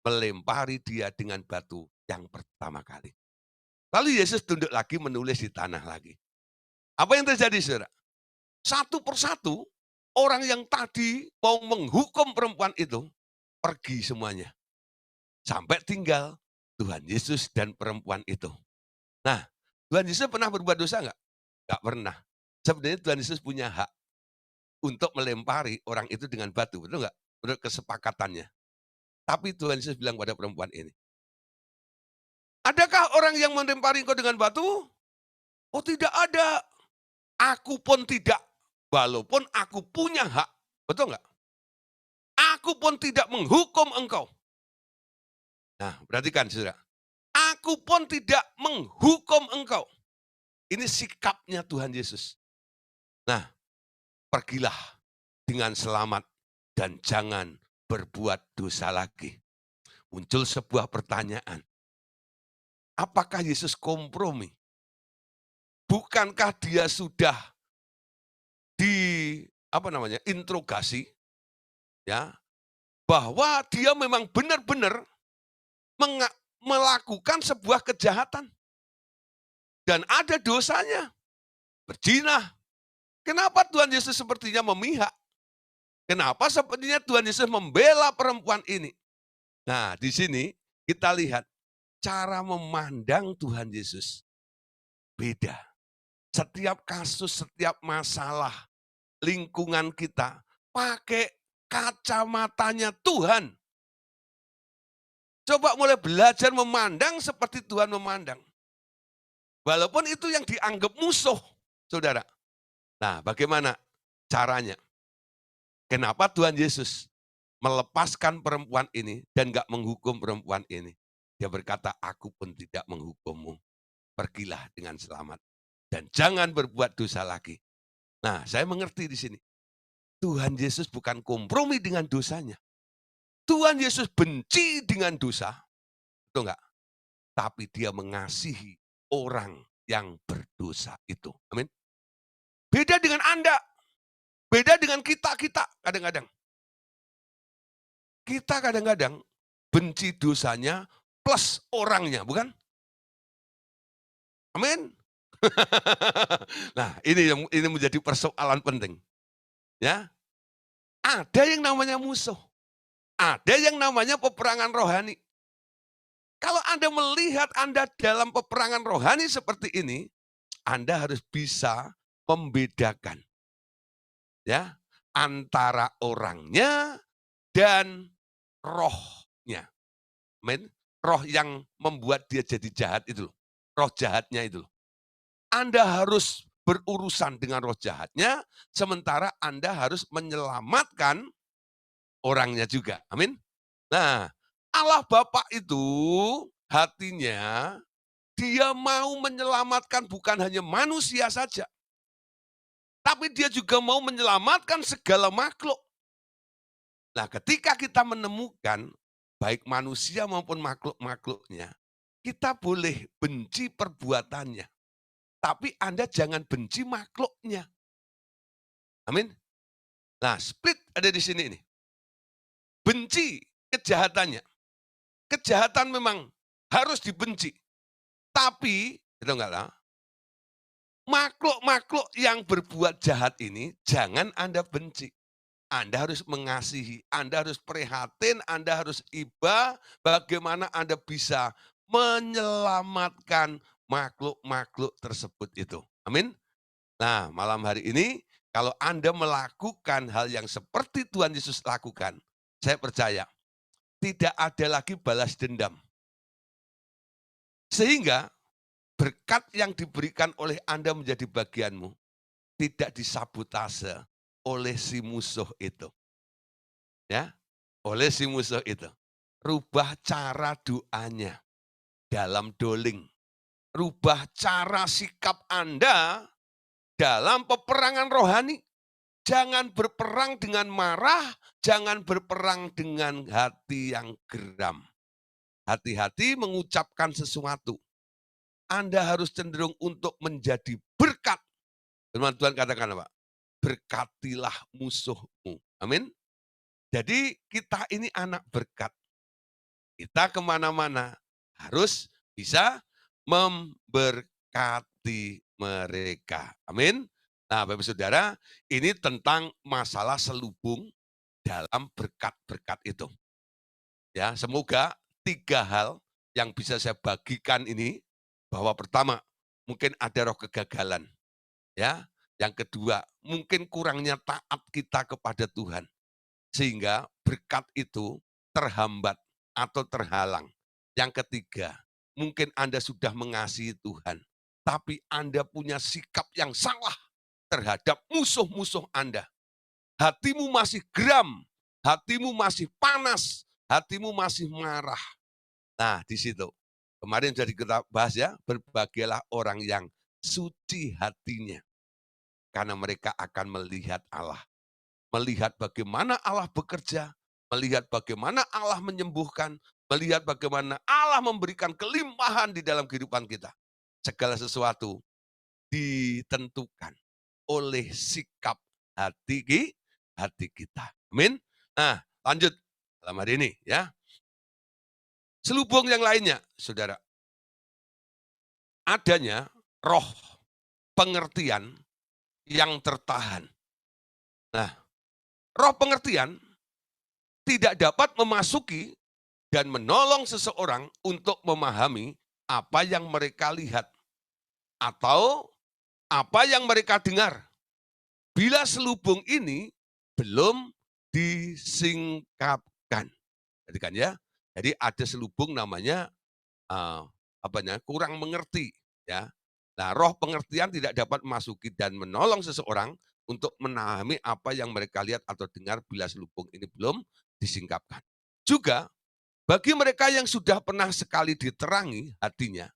melempari dia dengan batu yang pertama kali. Lalu Yesus tunduk lagi menulis di tanah lagi. Apa yang terjadi, saudara? Satu persatu, orang yang tadi mau menghukum perempuan itu, pergi semuanya. Sampai tinggal Tuhan Yesus dan perempuan itu. Nah, Tuhan Yesus pernah berbuat dosa enggak? Enggak pernah. Sebenarnya Tuhan Yesus punya hak untuk melempari orang itu dengan batu, betul enggak? Menurut kesepakatannya. Tapi Tuhan Yesus bilang pada perempuan ini, adakah orang yang melempari engkau dengan batu? Oh tidak ada. Aku pun tidak. Walaupun aku punya hak. Betul enggak? Aku pun tidak menghukum engkau. Nah, perhatikan saudara. Aku pun tidak menghukum engkau. Ini sikapnya Tuhan Yesus. Nah, pergilah dengan selamat dan jangan berbuat dosa lagi. Muncul sebuah pertanyaan. Apakah Yesus kompromi? Bukankah dia sudah interogasi ya, bahwa dia memang benar-benar melakukan sebuah kejahatan dan ada dosanya, berzina. Kenapa Tuhan Yesus sepertinya memihak? Kenapa sepertinya Tuhan Yesus membela perempuan ini? Nah, di sini kita lihat cara memandang Tuhan Yesus beda. Setiap kasus, setiap masalah lingkungan kita pakai kacamatanya Tuhan. Coba mulai belajar memandang seperti Tuhan memandang. Walaupun itu yang dianggap musuh, saudara. Nah, bagaimana caranya? Kenapa Tuhan Yesus melepaskan perempuan ini dan gak menghukum perempuan ini? Dia berkata, aku pun tidak menghukummu. Pergilah dengan selamat. Dan jangan berbuat dosa lagi. Nah, saya mengerti di sini. Tuhan Yesus bukan kompromi dengan dosanya. Tuhan Yesus benci dengan dosa. Betul enggak? Tapi dia mengasihi orang yang berdosa itu. Amin. Beda dengan Anda. Beda dengan kita kadang-kadang. Kita kadang-kadang benci dosanya plus orangnya, bukan? Amin. Nah, ini menjadi persoalan penting. Ya, ada yang namanya musuh. Ada yang namanya peperangan rohani. Kalau Anda melihat Anda dalam peperangan rohani seperti ini, Anda harus bisa membedakan ya antara orangnya dan rohnya. Amin. Roh yang membuat dia jadi jahat itu loh. Roh jahatnya itu loh. Anda harus berurusan dengan roh jahatnya, sementara Anda harus menyelamatkan orangnya juga. Amin. Nah, Allah Bapa itu hatinya, dia mau menyelamatkan bukan hanya manusia saja, tapi dia juga mau menyelamatkan segala makhluk. Nah, ketika kita menemukan baik manusia maupun makhluk-makhluknya, kita boleh benci perbuatannya, tapi Anda jangan benci makhluknya. Amin. Nah, split ada di sini ini. Benci kejahatannya. Kejahatan memang harus dibenci. Tapi, itu enggak lah, makhluk-makhluk yang berbuat jahat ini jangan Anda benci. Anda harus mengasihi, Anda harus prihatin, Anda harus iba bagaimana Anda bisa menyelamatkan makhluk-makhluk tersebut itu. Amin. Nah, malam hari ini kalau Anda melakukan hal yang seperti Tuhan Yesus lakukan, saya percaya tidak ada lagi balas dendam. Sehingga berkat yang diberikan oleh Anda menjadi bagianmu tidak disabotase oleh si musuh itu. Ya, oleh si musuh itu. Rubah cara doanya dalam doling. Rubah cara sikap Anda dalam peperangan rohani. Jangan berperang dengan marah, jangan berperang dengan hati yang geram. Hati-hati mengucapkan sesuatu. Anda harus cenderung untuk menjadi berkat. Firman Tuhan katakan apa? Berkatilah musuhmu. Amin. Jadi kita ini anak berkat. Kita kemana-mana harus bisa memberkati mereka. Amin. Nah, Bapak Saudara, ini tentang masalah selubung dalam berkat-berkat itu. Ya, semoga 3 hal yang bisa saya bagikan ini, bahwa pertama, mungkin ada roh kegagalan. Ya, yang kedua, mungkin kurangnya taat kita kepada Tuhan. Sehingga berkat itu terhambat atau terhalang. Yang ketiga, mungkin Anda sudah mengasihi Tuhan, tapi Anda punya sikap yang salah terhadap musuh-musuh Anda. Hatimu masih geram, hatimu masih panas, hatimu masih marah. Nah, di situ. Kemarin sudah kita bahas ya, berbahagialah orang yang suci hatinya. Karena mereka akan melihat Allah. Melihat bagaimana Allah bekerja, melihat bagaimana Allah menyembuhkan, melihat bagaimana Allah memberikan kelimpahan di dalam kehidupan kita. Segala sesuatu ditentukan oleh sikap hati kita. Amin. Nah, lanjut dalam hari ini ya. Selubung yang lainnya, saudara. Adanya roh pengertian yang tertahan. Nah, Roh pengertian tidak dapat memasuki dan menolong seseorang untuk memahami apa yang mereka lihat atau apa yang mereka dengar. Bila selubung ini belum disingkapkan. Jadi kan ya, jadi ada selubung namanya kurang mengerti ya. Nah, roh pengertian tidak dapat memasuki dan menolong seseorang untuk memahami apa yang mereka lihat atau dengar bila selubung ini belum disingkapkan. Juga bagi mereka yang sudah pernah sekali diterangi hatinya,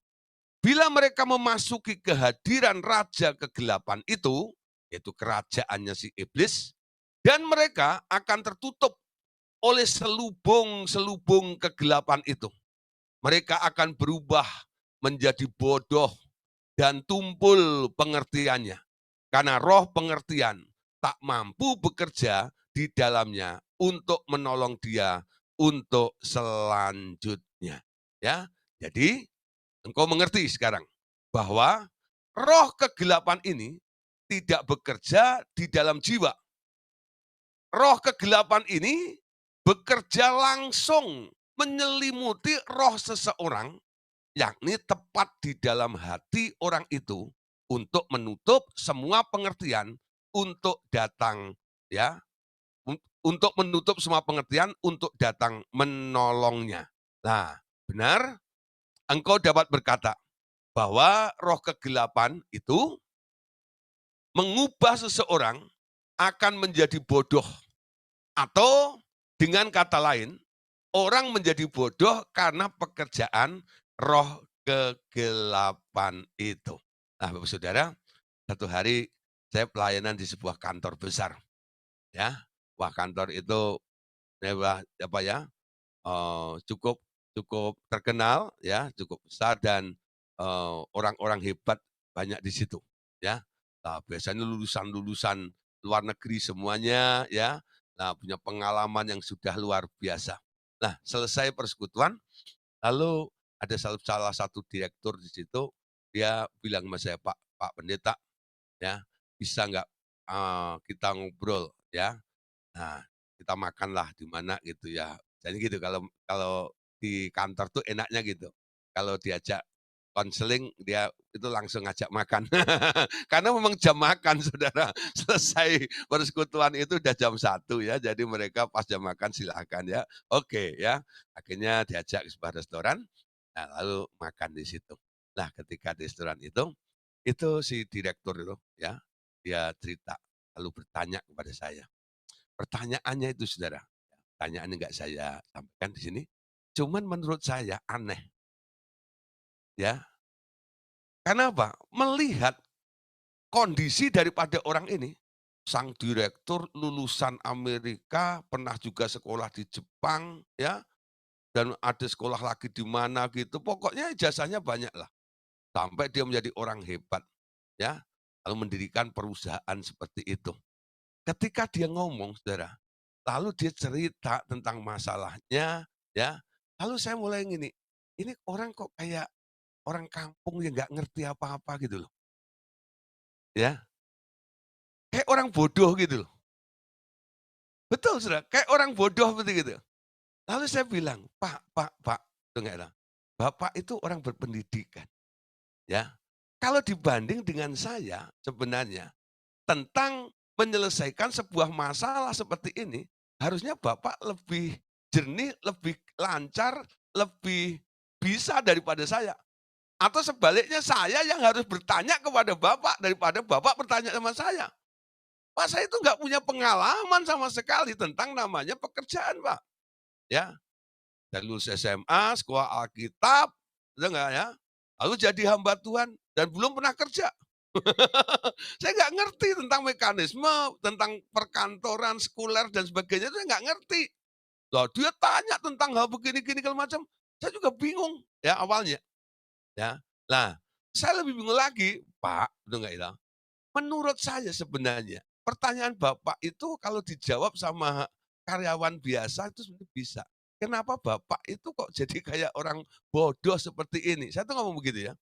bila mereka memasuki kehadiran raja kegelapan itu, yaitu kerajaannya si iblis, dan mereka akan tertutup oleh selubung-selubung kegelapan itu. Mereka akan berubah menjadi bodoh dan tumpul pengertiannya. Karena roh pengertian tak mampu bekerja di dalamnya untuk menolong dia untuk selanjutnya. Ya, jadi engkau mengerti sekarang bahwa roh kegelapan ini tidak bekerja di dalam jiwa. Roh kegelapan ini bekerja langsung menyelimuti roh seseorang, yakni tepat di dalam hati orang itu untuk menutup semua pengertian untuk datang ya, untuk menutup semua pengertian untuk datang menolongnya. Nah, benar engkau dapat berkata bahwa roh kegelapan itu mengubah seseorang akan menjadi bodoh. Atau dengan kata lain, orang menjadi bodoh karena pekerjaan roh kegelapan itu. Nah, Bapak Saudara, satu hari saya pelayanan di sebuah kantor besar. Ya, wah kantor itu cukup cukup terkenal ya, cukup besar dan orang-orang hebat banyak di situ ya. Nah, biasanya lulusan-lulusan luar negeri semuanya ya. Nah, punya pengalaman yang sudah luar biasa. Nah, selesai persekutuan, lalu ada salah satu direktur di situ, dia bilang sama saya, Pak Pendeta, ya bisa nggak kita ngobrol ya. Nah, kita makanlah di mana gitu ya. Jadi gitu kalau kalau di kantor tuh enaknya gitu. Kalau diajak konseling dia itu langsung ngajak makan. Karena memang jam makan Saudara. Selesai persekutuan itu udah jam 1 ya. Jadi mereka pas jam makan silakan ya. Oke ya. Akhirnya diajak ke sebuah restoran. Nah, lalu makan di situ. Nah, ketika di restoran itu si direktur itu ya, dia cerita lalu bertanya kepada saya. Pertanyaannya itu Saudara, pertanyaannya enggak saya sampaikan di sini, cuman menurut saya aneh, ya. Karena apa? Melihat kondisi daripada orang ini, sang direktur lulusan Amerika, pernah juga sekolah di Jepang, ya, dan ada sekolah lagi di mana gitu, pokoknya ijazahnya banyak lah. Sampai dia menjadi orang hebat, ya, lalu mendirikan perusahaan seperti itu. Ketika dia ngomong Saudara, lalu dia cerita tentang masalahnya, ya. Lalu saya mulai gini, ini orang kok kayak orang kampung yang nggak ngerti apa-apa gitu loh, ya. Kayak orang bodoh gitu loh. Betul Saudara, kayak orang bodoh seperti gitu. Lalu saya bilang, Pak, dengar, Bapak itu orang berpendidikan, ya. Kalau dibanding dengan saya sebenarnya tentang menyelesaikan sebuah masalah seperti ini, harusnya Bapak lebih jernih, lebih lancar, lebih bisa daripada saya. Atau sebaliknya saya yang harus bertanya kepada Bapak daripada Bapak bertanya sama saya. Pak, saya itu nggak punya pengalaman sama sekali tentang namanya pekerjaan, Pak. Ya, dari lulus SMA, sekolah Alkitab, udah nggak ya? Lalu jadi hamba Tuhan dan belum pernah kerja. Saya nggak ngerti tentang mekanisme, tentang perkantoran, sekuler dan sebagainya itu saya nggak ngerti. Loh, dia tanya tentang hal begini-gini segala macam, saya juga bingung ya awalnya. Ya, nah saya lebih bingung lagi, Pak, betul nggak itu? Menurut saya sebenarnya pertanyaan Bapak itu kalau dijawab sama karyawan biasa itu sebenarnya bisa. Kenapa Bapak itu kok jadi kayak orang bodoh seperti ini? Saya tuh ngomong begitu ya.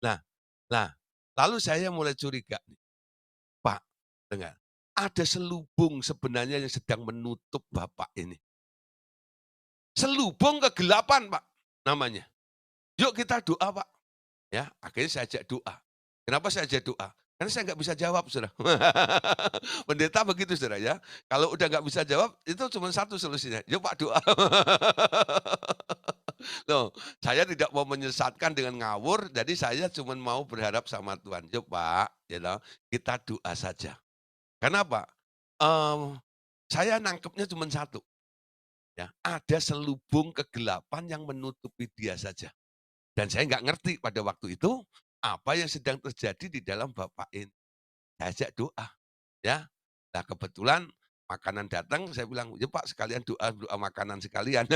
Nah, nah, lalu saya mulai curiga nih, Pak, dengar. ada selubung sebenarnya yang sedang menutup Bapak ini. Selubung kegelapan, Pak, namanya. Yuk kita doa, Pak. Ya, akhirnya saya ajak doa. Kenapa saya ajak doa? Karena saya nggak bisa jawab, Saudara. Pendeta begitu, Saudara, ya. Kalau udah nggak bisa jawab, itu cuma satu solusinya. Yuk Pak doa. Loh, saya tidak mau menyesatkan dengan ngawur, jadi saya cuma mau berharap sama Tuhan. Yuk Pak, kita doa saja. Kenapa? Saya nangkepnya cuma satu. Ya, ada selubung kegelapan yang menutupi dia saja. Dan saya nggak ngerti pada waktu itu apa yang sedang terjadi di dalam Bapak ini. Saya ajak doa, ya. Nah kebetulan makanan datang, saya bilang, "Ya Pak sekalian doa, doa makanan sekalian."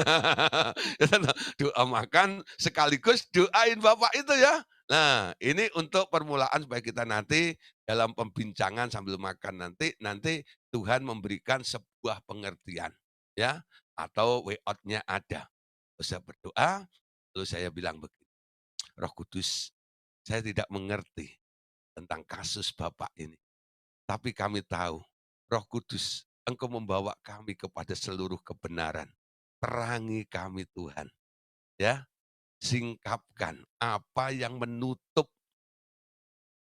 Doa makan sekaligus doain Bapak itu ya. Nah ini untuk permulaan supaya kita nanti dalam pembincangan sambil makan nanti Tuhan memberikan sebuah pengertian, ya, atau way out-nya ada. Terus saya berdoa, lalu saya bilang begini, "Roh Kudus, saya tidak mengerti tentang kasus Bapak ini. Tapi kami tahu, Roh Kudus, Engkau membawa kami kepada seluruh kebenaran. Terangi kami Tuhan. Ya, singkapkan apa yang menutup,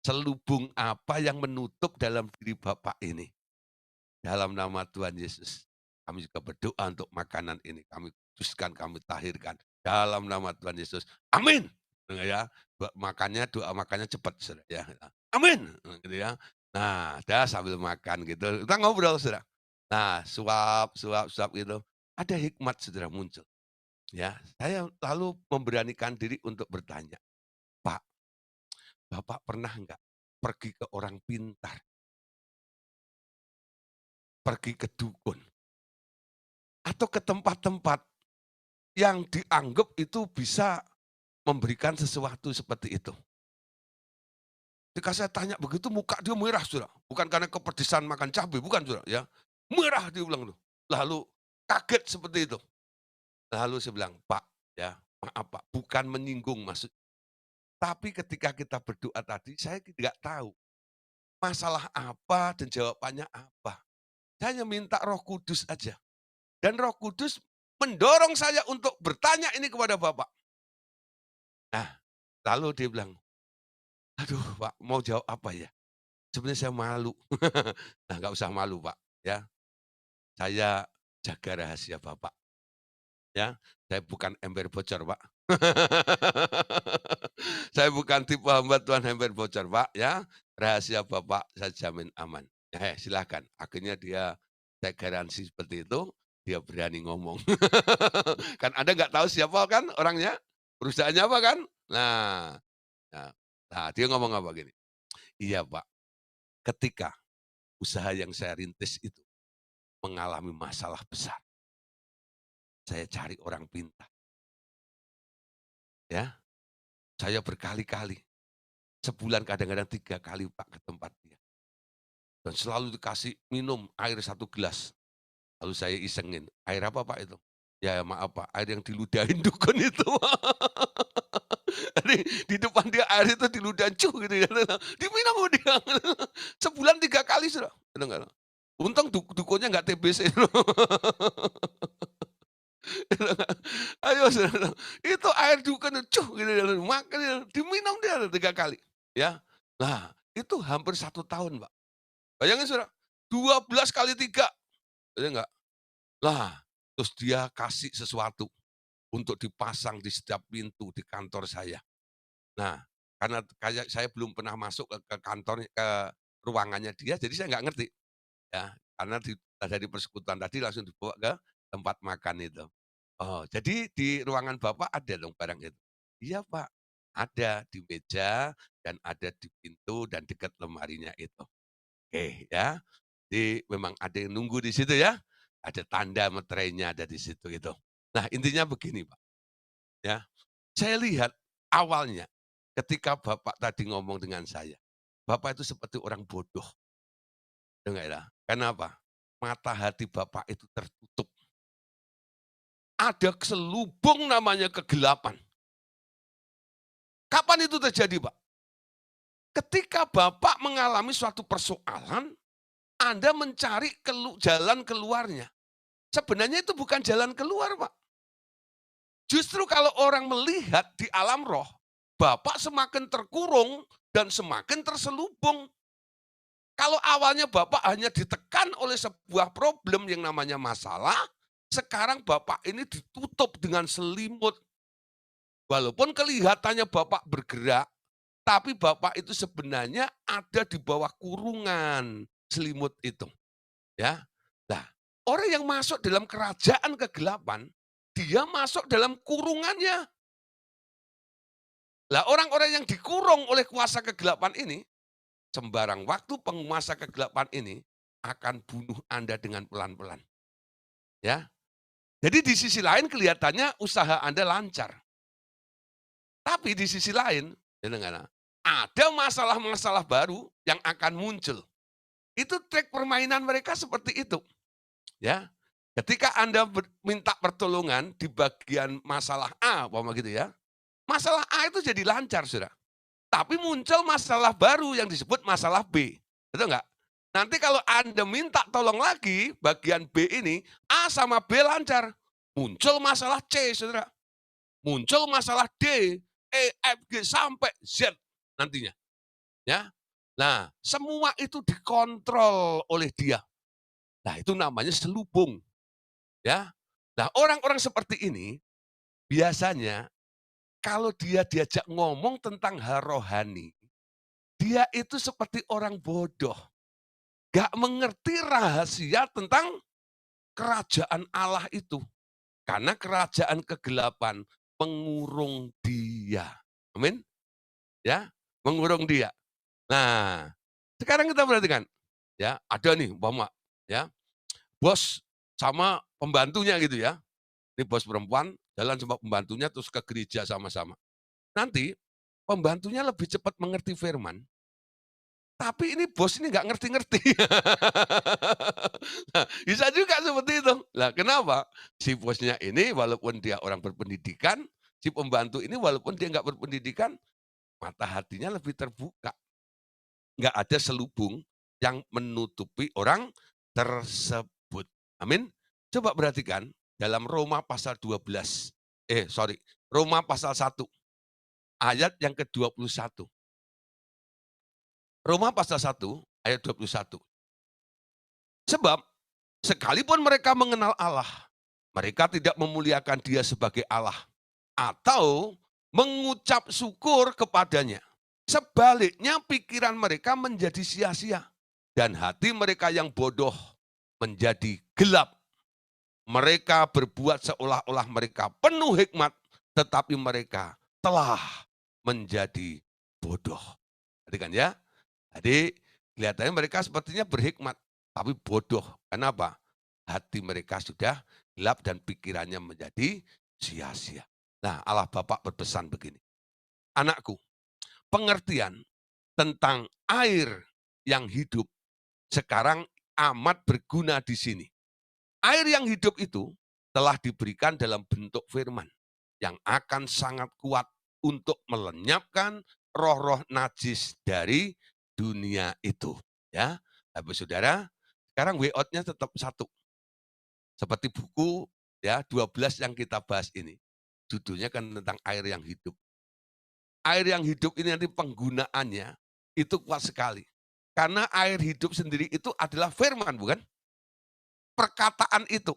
selubung apa yang menutup dalam diri Bapak ini. Dalam nama Tuhan Yesus, kami juga berdoa untuk makanan ini. Kami kuduskan, kami tahirkan. Dalam nama Tuhan Yesus. Amin. Ya, doa makannya cepat, saudara. Ya. Amin. Gitu ya. Nah, dah sambil makan gitu. Kita ngobrol, saudara. Nah, suap, suap, suap gitu. Ada hikmat, saudara, muncul. Ya, saya lalu memberanikan diri untuk bertanya, Pak, Bapak pernah enggak pergi ke orang pintar, pergi ke dukun, atau ke tempat-tempat yang dianggap itu bisa memberikan sesuatu seperti itu. Ketika saya tanya begitu muka dia merah Saudara, bukan karena kepedesan makan cabai, bukan Saudara ya. Merah dia bilang tuh. Lalu kaget seperti itu. Lalu saya bilang, "Pak, ya, maaf Pak, bukan menyinggung maksud. Tapi ketika kita berdoa tadi saya tidak tahu masalah apa dan jawabannya apa. Saya hanya minta Roh Kudus aja. Dan Roh Kudus mendorong saya untuk bertanya ini kepada Bapak. Nah, lalu dia bilang, "Aduh Pak, mau jawab apa ya? Sebenarnya saya malu." Nah, nggak usah malu Pak, ya. Saya jaga rahasia Bapak, ya. Saya bukan ember bocor Pak. Saya bukan tipe hamba Tuhan ember bocor Pak, ya. Rahasia Bapak saya jamin aman. Silakan. Akhirnya saya garansi seperti itu, dia berani ngomong. Kan Anda nggak tahu siapa kan orangnya, perusahaannya apa kan. Nah, nah, nah dia ngomong apa gini, "Iya Pak, ketika usaha yang saya rintis itu mengalami masalah besar, saya cari orang pintar, ya. Saya berkali-kali, sebulan kadang-kadang 3 kali Pak ke tempat dia. Dan selalu dikasih minum air 1 gelas. Lalu saya isengin, "Air apa Pak itu?" "Ya maaf Pak, air yang diludahin dukun itu." Jadi di depan dia air itu diludahin cuh gitu ya. Diminum sama dia. Sebulan 3 kali Saudara. Untung dukunnya nggak TBC. Ayo saudara, itu air dukun cuh gitu, makan diminum dia 3 kali, ya. Nah, itu hampir 1 tahun, Pak. Bayangin saudara, 12 kali 3, ya enggak? Lah, terus dia kasih sesuatu untuk dipasang di setiap pintu di kantor saya. Nah, karena kayak saya belum pernah masuk ke kantor, ke ruangannya dia, jadi saya nggak ngerti, ya. Karena dari persekutuan tadi langsung dibawa ke tempat makan itu. Oh, jadi di ruangan Bapak ada dong barang itu? Iya Pak, ada di meja dan ada di pintu dan dekat lemarinya itu. Oke ya, jadi memang ada yang nunggu di situ ya, ada tanda meterainya ada di situ itu. Nah intinya begini Pak, ya, saya lihat awalnya ketika Bapak tadi ngomong dengan saya, Bapak itu seperti orang bodoh, dengar ya. Kenapa? Mata hati Bapak itu tertutup. Ada selubung namanya kegelapan. Kapan itu terjadi, Pak? Ketika Bapak mengalami suatu persoalan, Anda mencari jalan keluarnya. Sebenarnya itu bukan jalan keluar, Pak. Justru kalau orang melihat di alam roh, Bapak semakin terkurung dan semakin terselubung. Kalau awalnya Bapak hanya ditekan oleh sebuah problem yang namanya masalah, sekarang Bapak ini ditutup dengan selimut. Walaupun kelihatannya Bapak bergerak, tapi Bapak itu sebenarnya ada di bawah kurungan selimut itu, ya. Nah, orang yang masuk dalam kerajaan kegelapan, dia masuk dalam kurungannya. Lah orang-orang yang dikurung oleh kuasa kegelapan ini, sembarang waktu penguasa kegelapan ini akan bunuh Anda dengan pelan-pelan, ya. Jadi di sisi lain kelihatannya usaha Anda lancar. Tapi di sisi lain, ya dengar, ada masalah-masalah baru yang akan muncul. Itu trik permainan mereka seperti itu, ya. Ketika Anda minta pertolongan di bagian masalah A, umpama gitu ya. Masalah A itu jadi lancar, Saudara. Tapi muncul masalah baru yang disebut masalah B. Betul nggak? Nanti kalau Anda minta tolong lagi bagian B ini, A sama B lancar. Muncul masalah C, Saudara. Muncul masalah D, E, F, G, sampai Z nantinya. Ya. Nah, semua itu dikontrol oleh dia. Nah, itu namanya selubung. Ya. Nah, orang-orang seperti ini biasanya kalau dia diajak ngomong tentang hal rohani, dia itu seperti orang bodoh. Gak mengerti rahasia tentang kerajaan Allah itu. Karena kerajaan kegelapan mengurung dia. Amin. Ya, mengurung dia. Nah, sekarang kita perhatikan. Ya, ada nih umpama ya, bos sama pembantunya gitu ya. Ini bos perempuan jalan sama pembantunya terus ke gereja sama-sama. Nanti pembantunya lebih cepat mengerti firman, tapi ini bos ini nggak ngerti-ngerti. Nah, bisa juga seperti itu. Lah kenapa? Si bosnya ini walaupun dia orang berpendidikan, si pembantu ini walaupun dia nggak berpendidikan, mata hatinya lebih terbuka. Nggak ada selubung yang menutupi orang tersebut. Amin. Coba perhatikan dalam Roma pasal 12. Roma pasal 1 ayat yang ke-21. Roma pasal 1 ayat 21. Sebab sekalipun mereka mengenal Allah, mereka tidak memuliakan Dia sebagai Allah atau mengucap syukur kepadanya. Sebaliknya pikiran mereka menjadi sia-sia dan hati mereka yang bodoh menjadi gelap. Mereka berbuat seolah-olah mereka penuh hikmat, tetapi mereka telah menjadi bodoh. Perhatikan ya. Jadi kelihatannya mereka sepertinya berhikmat, tapi bodoh. Kenapa? Hati mereka sudah gelap dan pikirannya menjadi sia-sia. Nah, Allah Bapa berpesan begini. Anakku, pengertian tentang air yang hidup sekarang amat berguna di sini. Air yang hidup itu telah diberikan dalam bentuk firman yang akan sangat kuat untuk melenyapkan roh-roh najis dari dunia itu. Ya, Bapak Saudara, sekarang way out-nya tetap satu. Seperti buku ya 12 yang kita bahas ini. Judulnya kan tentang air yang hidup. Air yang hidup ini nanti penggunaannya itu kuat sekali. Karena air hidup sendiri itu adalah firman, bukan? Perkataan itu.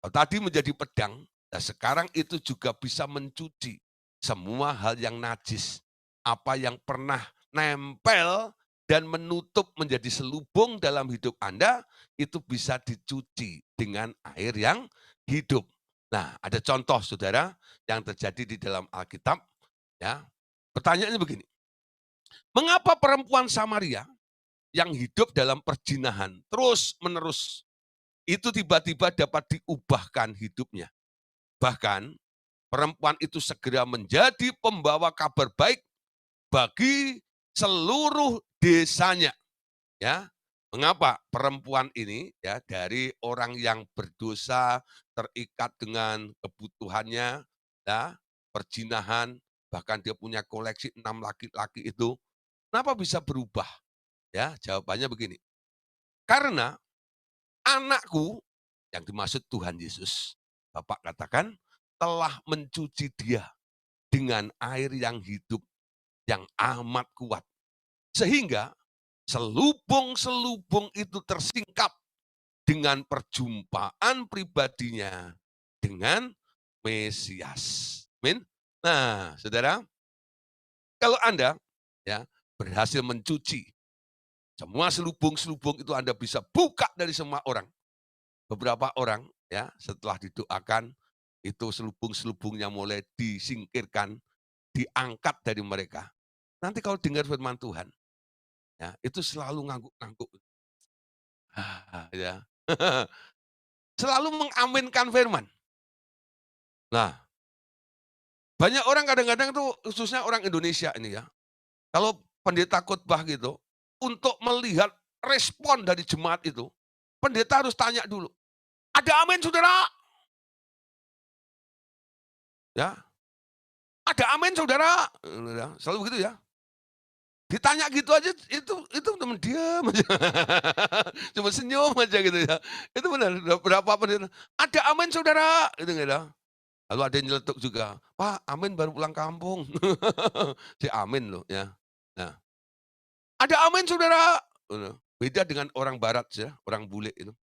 Tadi menjadi pedang, dan sekarang itu juga bisa mencuci semua hal yang najis. Apa yang pernah nempel dan menutup menjadi selubung dalam hidup Anda, itu bisa dicuci dengan air yang hidup. Nah, ada contoh saudara yang terjadi di dalam Alkitab. Ya, pertanyaannya begini, mengapa perempuan Samaria yang hidup dalam perjinahan terus-menerus itu tiba-tiba dapat diubahkan hidupnya? Bahkan perempuan itu segera menjadi pembawa kabar baik bagi seluruh desanya. Ya, mengapa perempuan ini ya dari orang yang berdosa terikat dengan kebutuhannya, ya, perjinahan, bahkan dia punya koleksi 6 laki-laki itu, kenapa bisa berubah? Ya, jawabannya begini. Karena anakku, yang dimaksud Tuhan Yesus, Bapak katakan, telah mencuci dia dengan air yang hidup, yang amat kuat. Sehingga selubung-selubung itu tersingkap dengan perjumpaan pribadinya dengan Mesias. Amin. Nah, saudara, kalau Anda ya berhasil mencuci semua selubung-selubung itu, Anda bisa buka dari semua orang. Beberapa orang ya setelah didoakan itu selubung-selubungnya mulai disingkirkan, diangkat dari mereka. Nanti kalau dengar firman Tuhan, ya itu selalu ngangguk-ngangguk. Ya. Selalu mengaminkan firman. Nah, banyak orang kadang-kadang tuh khususnya orang Indonesia ini ya, kalau pendeta khotbah gitu, untuk melihat respon dari jemaat itu, pendeta harus tanya dulu, "Ada amin saudara?" Ya, "Ada amin saudara?" Selalu begitu ya. Ditanya gitu aja itu temen diam aja. Cuma senyum aja gitu ya. Itu benar, berapa pendeta, "Ada amin saudara?" Gitu gitu. Lalu ada yang nyeletuk juga, "Pak, amin baru pulang kampung." Si amin loh ya. Nah, "Ada amin saudara?" Beda dengan orang barat ya, orang bule itu.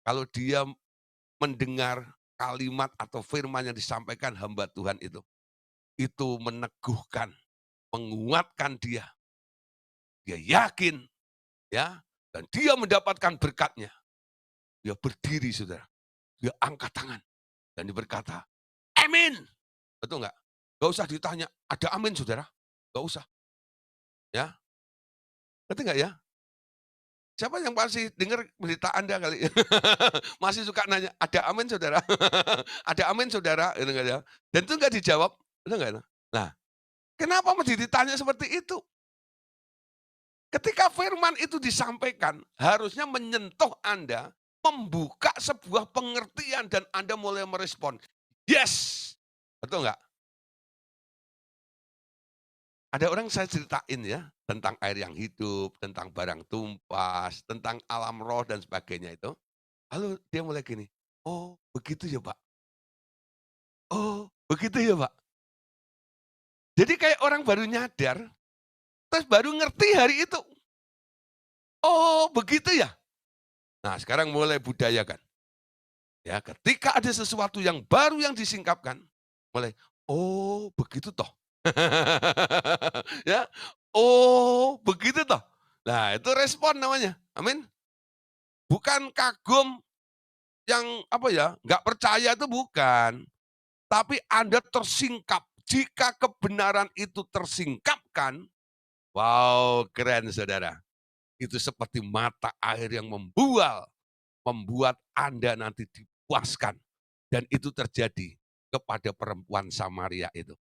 Kalau dia mendengar kalimat atau firman yang disampaikan hamba Tuhan itu meneguhkan, menguatkan dia. Dia yakin ya, dan dia mendapatkan berkatnya. Dia berdiri saudara, dia angkat tangan dan dia berkata, "Amin." Betul nggak? Nggak usah ditanya, "Ada amin saudara?" Nggak usah. Ya, ngerti nggak ya? Siapa yang pasti dengar berita Anda kali? Masih suka nanya, "Ada amin saudara?" "Ada amin saudara?" Gitu kan ya. Dan itu nggak dijawab, betul nggak? Nah, kenapa mesti ditanya seperti itu? Ketika firman itu disampaikan, harusnya menyentuh Anda, membuka sebuah pengertian dan Anda mulai merespon, "Yes!" Betul nggak? Ada orang saya ceritain ya, tentang air yang hidup, tentang barang tumpas, tentang alam roh dan sebagainya itu. Lalu dia mulai gini, "Oh begitu ya Pak? Oh begitu ya Pak?" Jadi kayak orang baru nyadar, terus baru ngerti hari itu. "Oh begitu ya?" Nah sekarang mulai budayakan. Ya, ketika ada sesuatu yang baru yang disingkapkan, mulai, "Oh, begitu toh." Ya, "Oh, begitu toh." Nah, itu respon namanya. Amin. Bukan kagum yang apa ya, nggak percaya itu bukan. Tapi Anda tersingkap. Jika kebenaran itu tersingkapkan, wow, keren saudara. Itu seperti mata air yang membual, membuat Anda nanti dipuaskan. Dan itu terjadi kepada perempuan Samaria itu.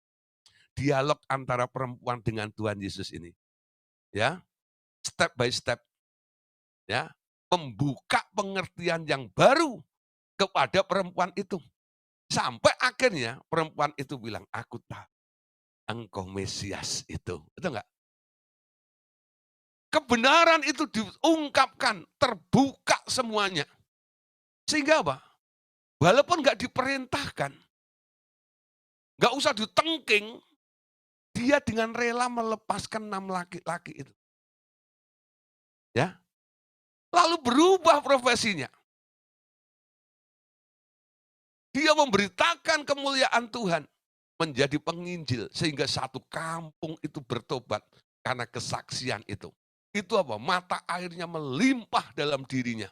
Dialog antara perempuan dengan Tuhan Yesus ini, ya, step by step, ya, membuka pengertian yang baru kepada perempuan itu. Sampai akhirnya perempuan itu bilang, "Aku tahu engkau Mesias itu." Betul nggak? Kebenaran itu diungkapkan, terbuka semuanya. Sehingga apa? Walaupun nggak diperintahkan, nggak usah ditengking, dia dengan rela melepaskan 6 laki-laki itu. Ya, lalu berubah profesinya. Dia memberitakan kemuliaan Tuhan, menjadi penginjil sehingga satu kampung itu bertobat karena kesaksian itu. Itu apa? Mata airnya melimpah dalam dirinya.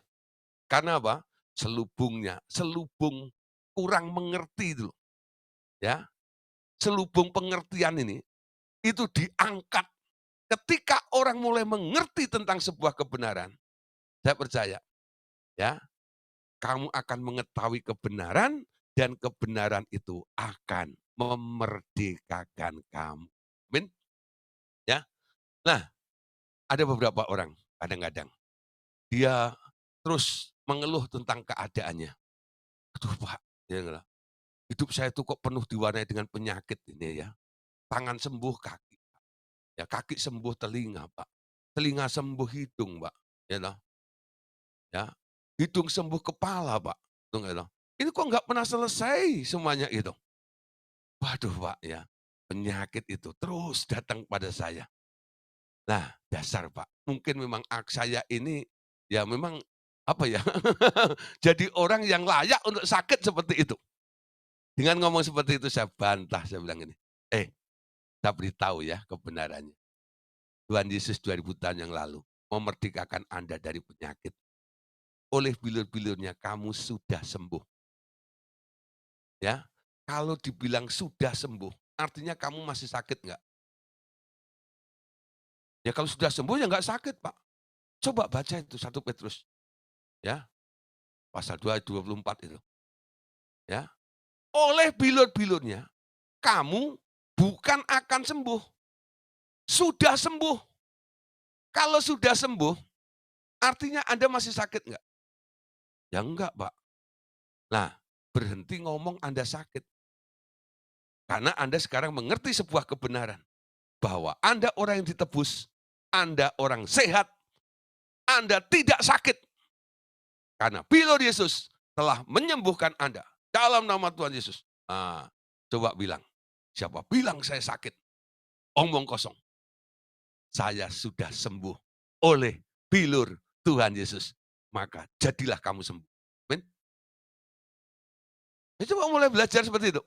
Karena apa? Selubungnya, selubung kurang mengerti itu. Ya, selubung pengertian ini itu diangkat ketika orang mulai mengerti tentang sebuah kebenaran. Saya percaya, ya, kamu akan mengetahui kebenaran dan kebenaran itu akan memerdekakan kamu. Amin. Ya. Nah, ada beberapa orang kadang-kadang dia terus mengeluh tentang keadaannya. "Aduh Pak, ya enggak, hidup saya itu kok penuh diwarnai dengan penyakit ini ya. Tangan sembuh kaki, ya kaki sembuh telinga Pak. Telinga sembuh hidung Pak." Ya toh. ya. Hidung sembuh kepala, Pak. Tuh, gitu. Ini kok nggak pernah selesai semuanya itu. Waduh, Pak, ya. Penyakit itu terus datang pada saya. Nah, dasar, Pak. Mungkin memang saya ini ya memang apa ya? Jadi orang yang layak untuk sakit seperti itu. Dengan ngomong seperti itu saya bantah, saya bilang ini, saya beritahu ya kebenarannya. Tuhan Yesus 2000 tahun yang lalu memerdekakan Anda dari penyakit. Oleh bilur-bilurnya kamu sudah sembuh. Ya, kalau dibilang sudah sembuh, artinya kamu masih sakit nggak? Ya kalau sudah sembuh ya nggak sakit, Pak. Coba baca itu 1 Petrus, ya, pasal 2 ayat 24 itu, ya. Oleh bilur-bilurnya kamu bukan akan sembuh, sudah sembuh. Kalau sudah sembuh, artinya Anda masih sakit nggak? Ya enggak, Pak. Nah, berhenti ngomong Anda sakit. Karena Anda sekarang mengerti sebuah kebenaran. Bahwa Anda orang yang ditebus, Anda orang sehat, Anda tidak sakit. Karena bilur Yesus telah menyembuhkan Anda. Dalam nama Tuhan Yesus. Nah, coba bilang, siapa bilang saya sakit? Omong kosong. Saya sudah sembuh oleh bilur Tuhan Yesus. Maka jadilah kamu sembuh. Amin. Ya, coba mulai belajar seperti itu.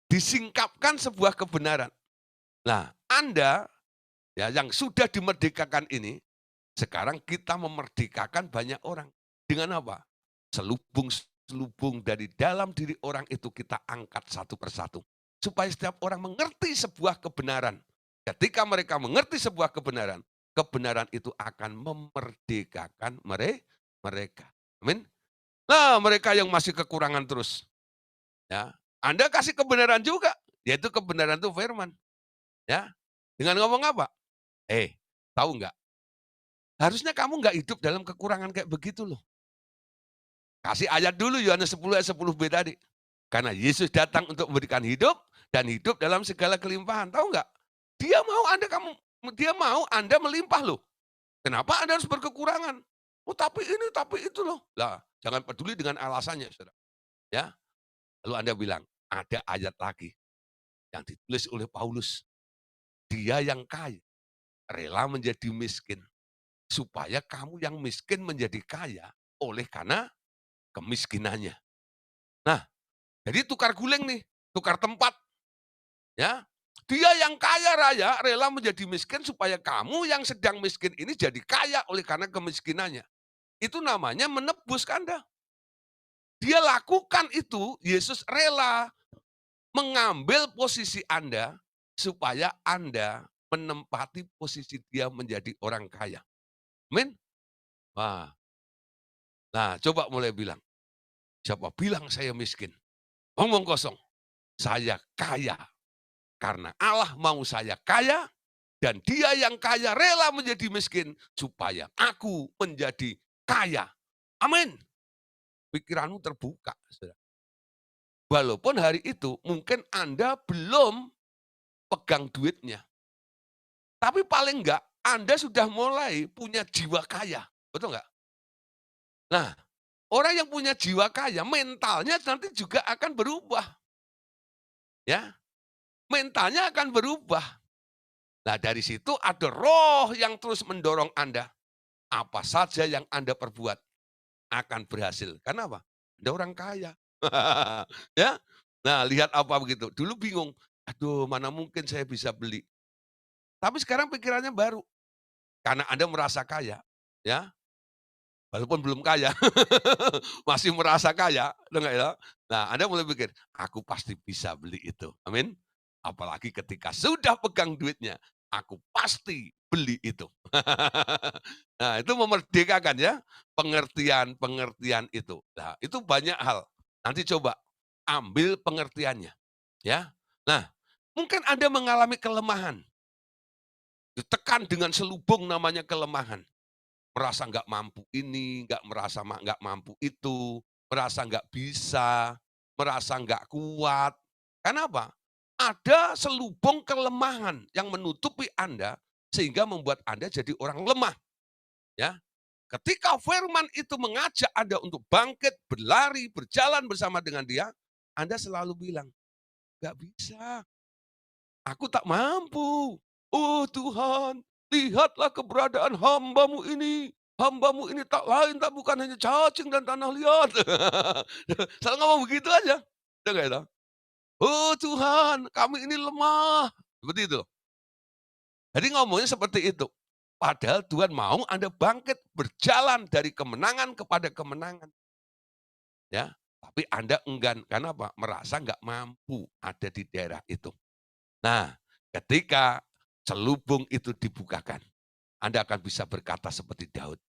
Disingkapkan sebuah kebenaran. Nah, Anda ya yang sudah dimerdekakan ini, sekarang kita memerdekakan banyak orang. Dengan apa? Selubung-selubung dari dalam diri orang itu kita angkat satu persatu. Supaya setiap orang mengerti sebuah kebenaran. Ketika mereka mengerti sebuah kebenaran, kebenaran itu akan memerdekakan mereka. Amin. Nah, mereka yang masih kekurangan terus, ya, Anda kasih kebenaran juga, yaitu kebenaran itu firman, ya. Dengan ngomong apa? Tahu nggak? Harusnya kamu nggak hidup dalam kekurangan kayak begitu loh. Kasih ayat dulu Yohanes 10 ayat 10b tadi. Karena Yesus datang untuk memberikan hidup dan hidup dalam segala kelimpahan. Tahu nggak? Dia mau Anda melimpah loh. Kenapa Anda harus berkekurangan? Oh tapi ini, tapi itu loh. Lah, jangan peduli dengan alasannya, saudara. Ya, lalu Anda bilang, ada ayat lagi yang ditulis oleh Paulus. Dia yang kaya rela menjadi miskin supaya kamu yang miskin menjadi kaya oleh karena kemiskinannya. Nah, jadi tukar guling nih, tukar tempat, ya. Dia yang kaya raya rela menjadi miskin supaya kamu yang sedang miskin ini jadi kaya oleh karena kemiskinannya. Itu namanya menebus Anda. Dia lakukan itu, Yesus rela mengambil posisi Anda supaya Anda menempati posisi dia menjadi orang kaya. Amin. Wah, nah coba mulai bilang, siapa bilang saya miskin? Ngomong kosong. Saya kaya karena Allah mau saya kaya dan dia yang kaya rela menjadi miskin supaya aku menjadi kaya. Amin. Pikiranmu terbuka. Saudara. Walaupun hari itu mungkin Anda belum pegang duitnya. Tapi paling enggak Anda sudah mulai punya jiwa kaya. Betul enggak? Nah, orang yang punya jiwa kaya mentalnya nanti juga akan berubah. Ya, mentalnya akan berubah. Nah, dari situ ada roh yang terus mendorong Anda. Apa saja yang Anda perbuat akan berhasil. Karena apa? Anda orang kaya. Ya. Nah, lihat apa begitu. Dulu bingung, aduh mana mungkin saya bisa beli. Tapi sekarang pikirannya baru. Karena Anda merasa kaya. Ya, walaupun belum kaya. Masih merasa kaya. Enggak ya? Nah, Anda mulai pikir, aku pasti bisa beli itu. Amin. Apalagi ketika sudah pegang duitnya, aku pasti beli itu. Nah, itu memerdekakan ya, pengertian-pengertian itu. Nah, itu banyak hal. Nanti coba ambil pengertiannya, ya. Nah, mungkin Anda mengalami kelemahan, ditekan dengan selubung namanya kelemahan. Merasa nggak mampu ini, nggak merasa nggak mampu itu, merasa nggak bisa, merasa nggak kuat. Kenapa? Ada selubung kelemahan yang menutupi Anda sehingga membuat Anda jadi orang lemah. Ya, ketika firman itu mengajak Anda untuk bangkit, berlari, berjalan bersama dengan dia, Anda selalu bilang, "Nggak bisa, aku tak mampu. Oh Tuhan, lihatlah keberadaan hambamu ini. Hambamu ini tak lain tak bukan hanya cacing dan tanah liat." Selalu ngomong begitu aja. Udah nggak itu? Oh Tuhan, kami ini lemah. Seperti itu. Jadi ngomongnya seperti itu. Padahal Tuhan mau Anda bangkit, berjalan dari kemenangan kepada kemenangan. Ya, tapi Anda enggan. Karena apa? Merasa nggak mampu ada di daerah itu. Nah, ketika selubung itu dibukakan, Anda akan bisa berkata seperti Daud,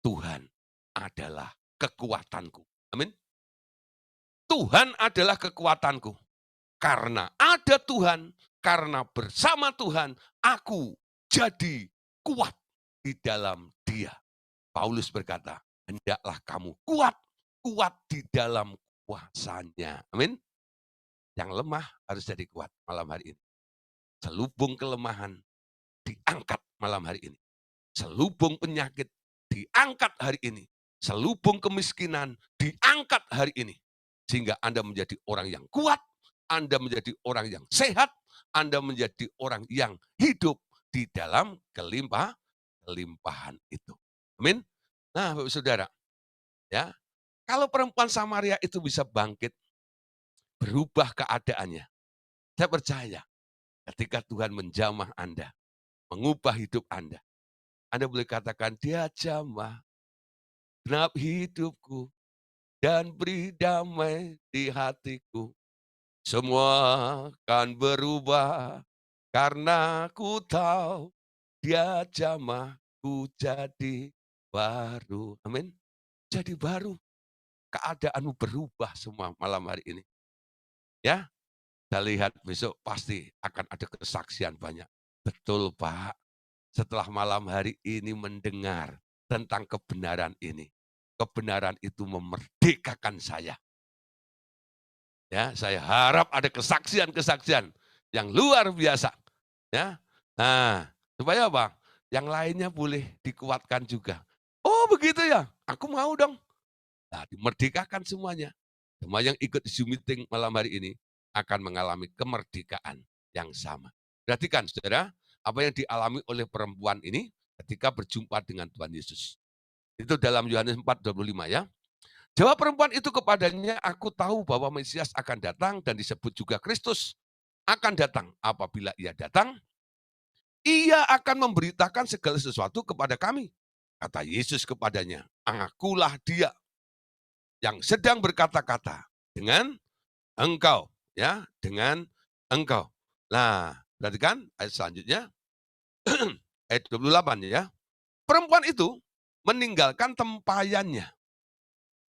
Tuhan adalah kekuatanku. Amin. Tuhan adalah kekuatanku. Karena ada Tuhan, karena bersama Tuhan, aku jadi kuat di dalam Dia. Paulus berkata, hendaklah kamu kuat, kuat di dalam kuasanya. Amin. Yang lemah harus jadi kuat malam hari ini. Selubung kelemahan diangkat malam hari ini. Selubung penyakit diangkat hari ini. Selubung kemiskinan diangkat hari ini. Sehingga Anda menjadi orang yang kuat, Anda menjadi orang yang sehat, Anda menjadi orang yang hidup di dalam kelimpahan itu. Amin. Nah, Bapak Saudara, ya, kalau perempuan Samaria itu bisa bangkit, berubah keadaannya, saya percaya ketika Tuhan menjamah Anda, mengubah hidup Anda boleh katakan, dia jamah genap hidupku dan beri damai di hatiku. Semua akan berubah karena ku tahu dia jamah ku jadi baru. Amin. Jadi baru. Keadaanmu berubah semua malam hari ini. Ya, saya lihat besok pasti akan ada kesaksian banyak. Betul Pak, setelah malam hari ini mendengar tentang kebenaran ini. Kebenaran itu memerdekakan saya. Ya, saya harap ada kesaksian-kesaksian yang luar biasa. Ya, nah, supaya apa? Yang lainnya boleh dikuatkan juga. Oh begitu ya, aku mau dong. Nah, dimerdekakan semuanya. Semua yang ikut Zoom meeting malam hari ini akan mengalami kemerdekaan yang sama. Perhatikan saudara, apa yang dialami oleh perempuan ini ketika berjumpa dengan Tuhan Yesus. Itu dalam Yohanes 4:25 ya. Jawab perempuan itu kepadanya, aku tahu bahwa Mesias akan datang dan disebut juga Kristus akan datang. Apabila ia datang, ia akan memberitakan segala sesuatu kepada kami. Kata Yesus kepadanya, akulah dia yang sedang berkata-kata dengan engkau. Ya, dengan engkau. Nah, perhatikan ayat selanjutnya, ayat 28 ya. Perempuan itu meninggalkan tempayannya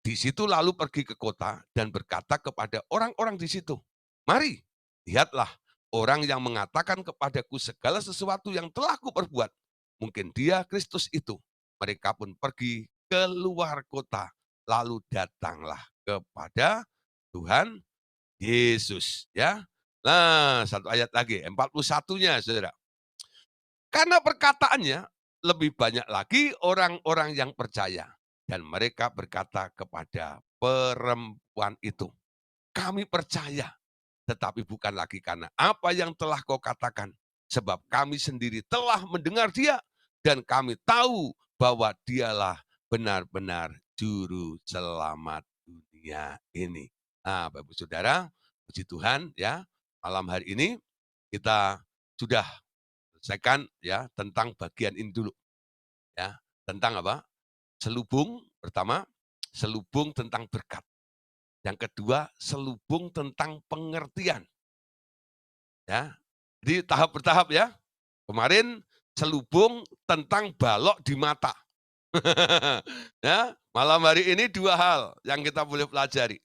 di situ lalu pergi ke kota dan berkata kepada orang-orang di situ, mari, lihatlah orang yang mengatakan kepadaku segala sesuatu yang telah kuperbuat. Mungkin dia Kristus itu. Mereka pun pergi keluar kota, lalu datanglah kepada Tuhan Yesus. Ya, nah satu ayat lagi, 41-nya saudara. Karena perkataannya lebih banyak lagi orang-orang yang percaya. Dan mereka berkata kepada perempuan itu, kami percaya, tetapi bukan lagi karena apa yang telah kau katakan. Sebab kami sendiri telah mendengar dia, dan kami tahu bahwa dialah benar-benar juru selamat dunia ini. Nah, Bapak Saudara, puji Tuhan ya, malam hari ini kita sudah selesaikan ya tentang bagian ini dulu. Ya, tentang apa? Selubung pertama, selubung tentang berkat. Yang kedua, selubung tentang pengertian. Ya. Jadi tahap bertahap ya. Kemarin selubung tentang balok di mata. Ya, malam hari ini dua hal yang kita boleh pelajari.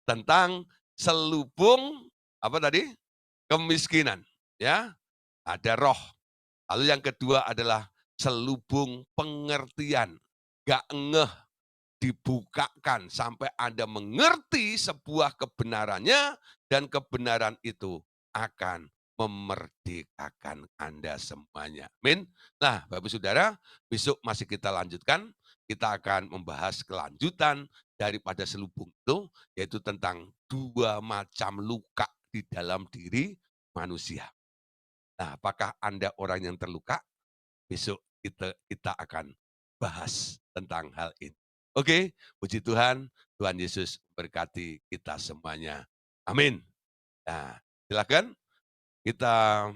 Tentang selubung apa tadi? Kemiskinan, ya. Ada roh. Lalu yang kedua adalah selubung pengertian. Gak ngeh dibukakan sampai Anda mengerti sebuah kebenarannya dan kebenaran itu akan memerdekakan Anda semuanya. Amin. Nah, Bapak Saudara, besok masih kita lanjutkan kita akan membahas kelanjutan daripada selubung itu, yaitu tentang 2 macam luka di dalam diri manusia. Nah, apakah Anda orang yang terluka? Besok kita akan bahas tentang hal ini. Oke, puji Tuhan, Tuhan Yesus berkati kita semuanya. Amin. Nah, silakan kita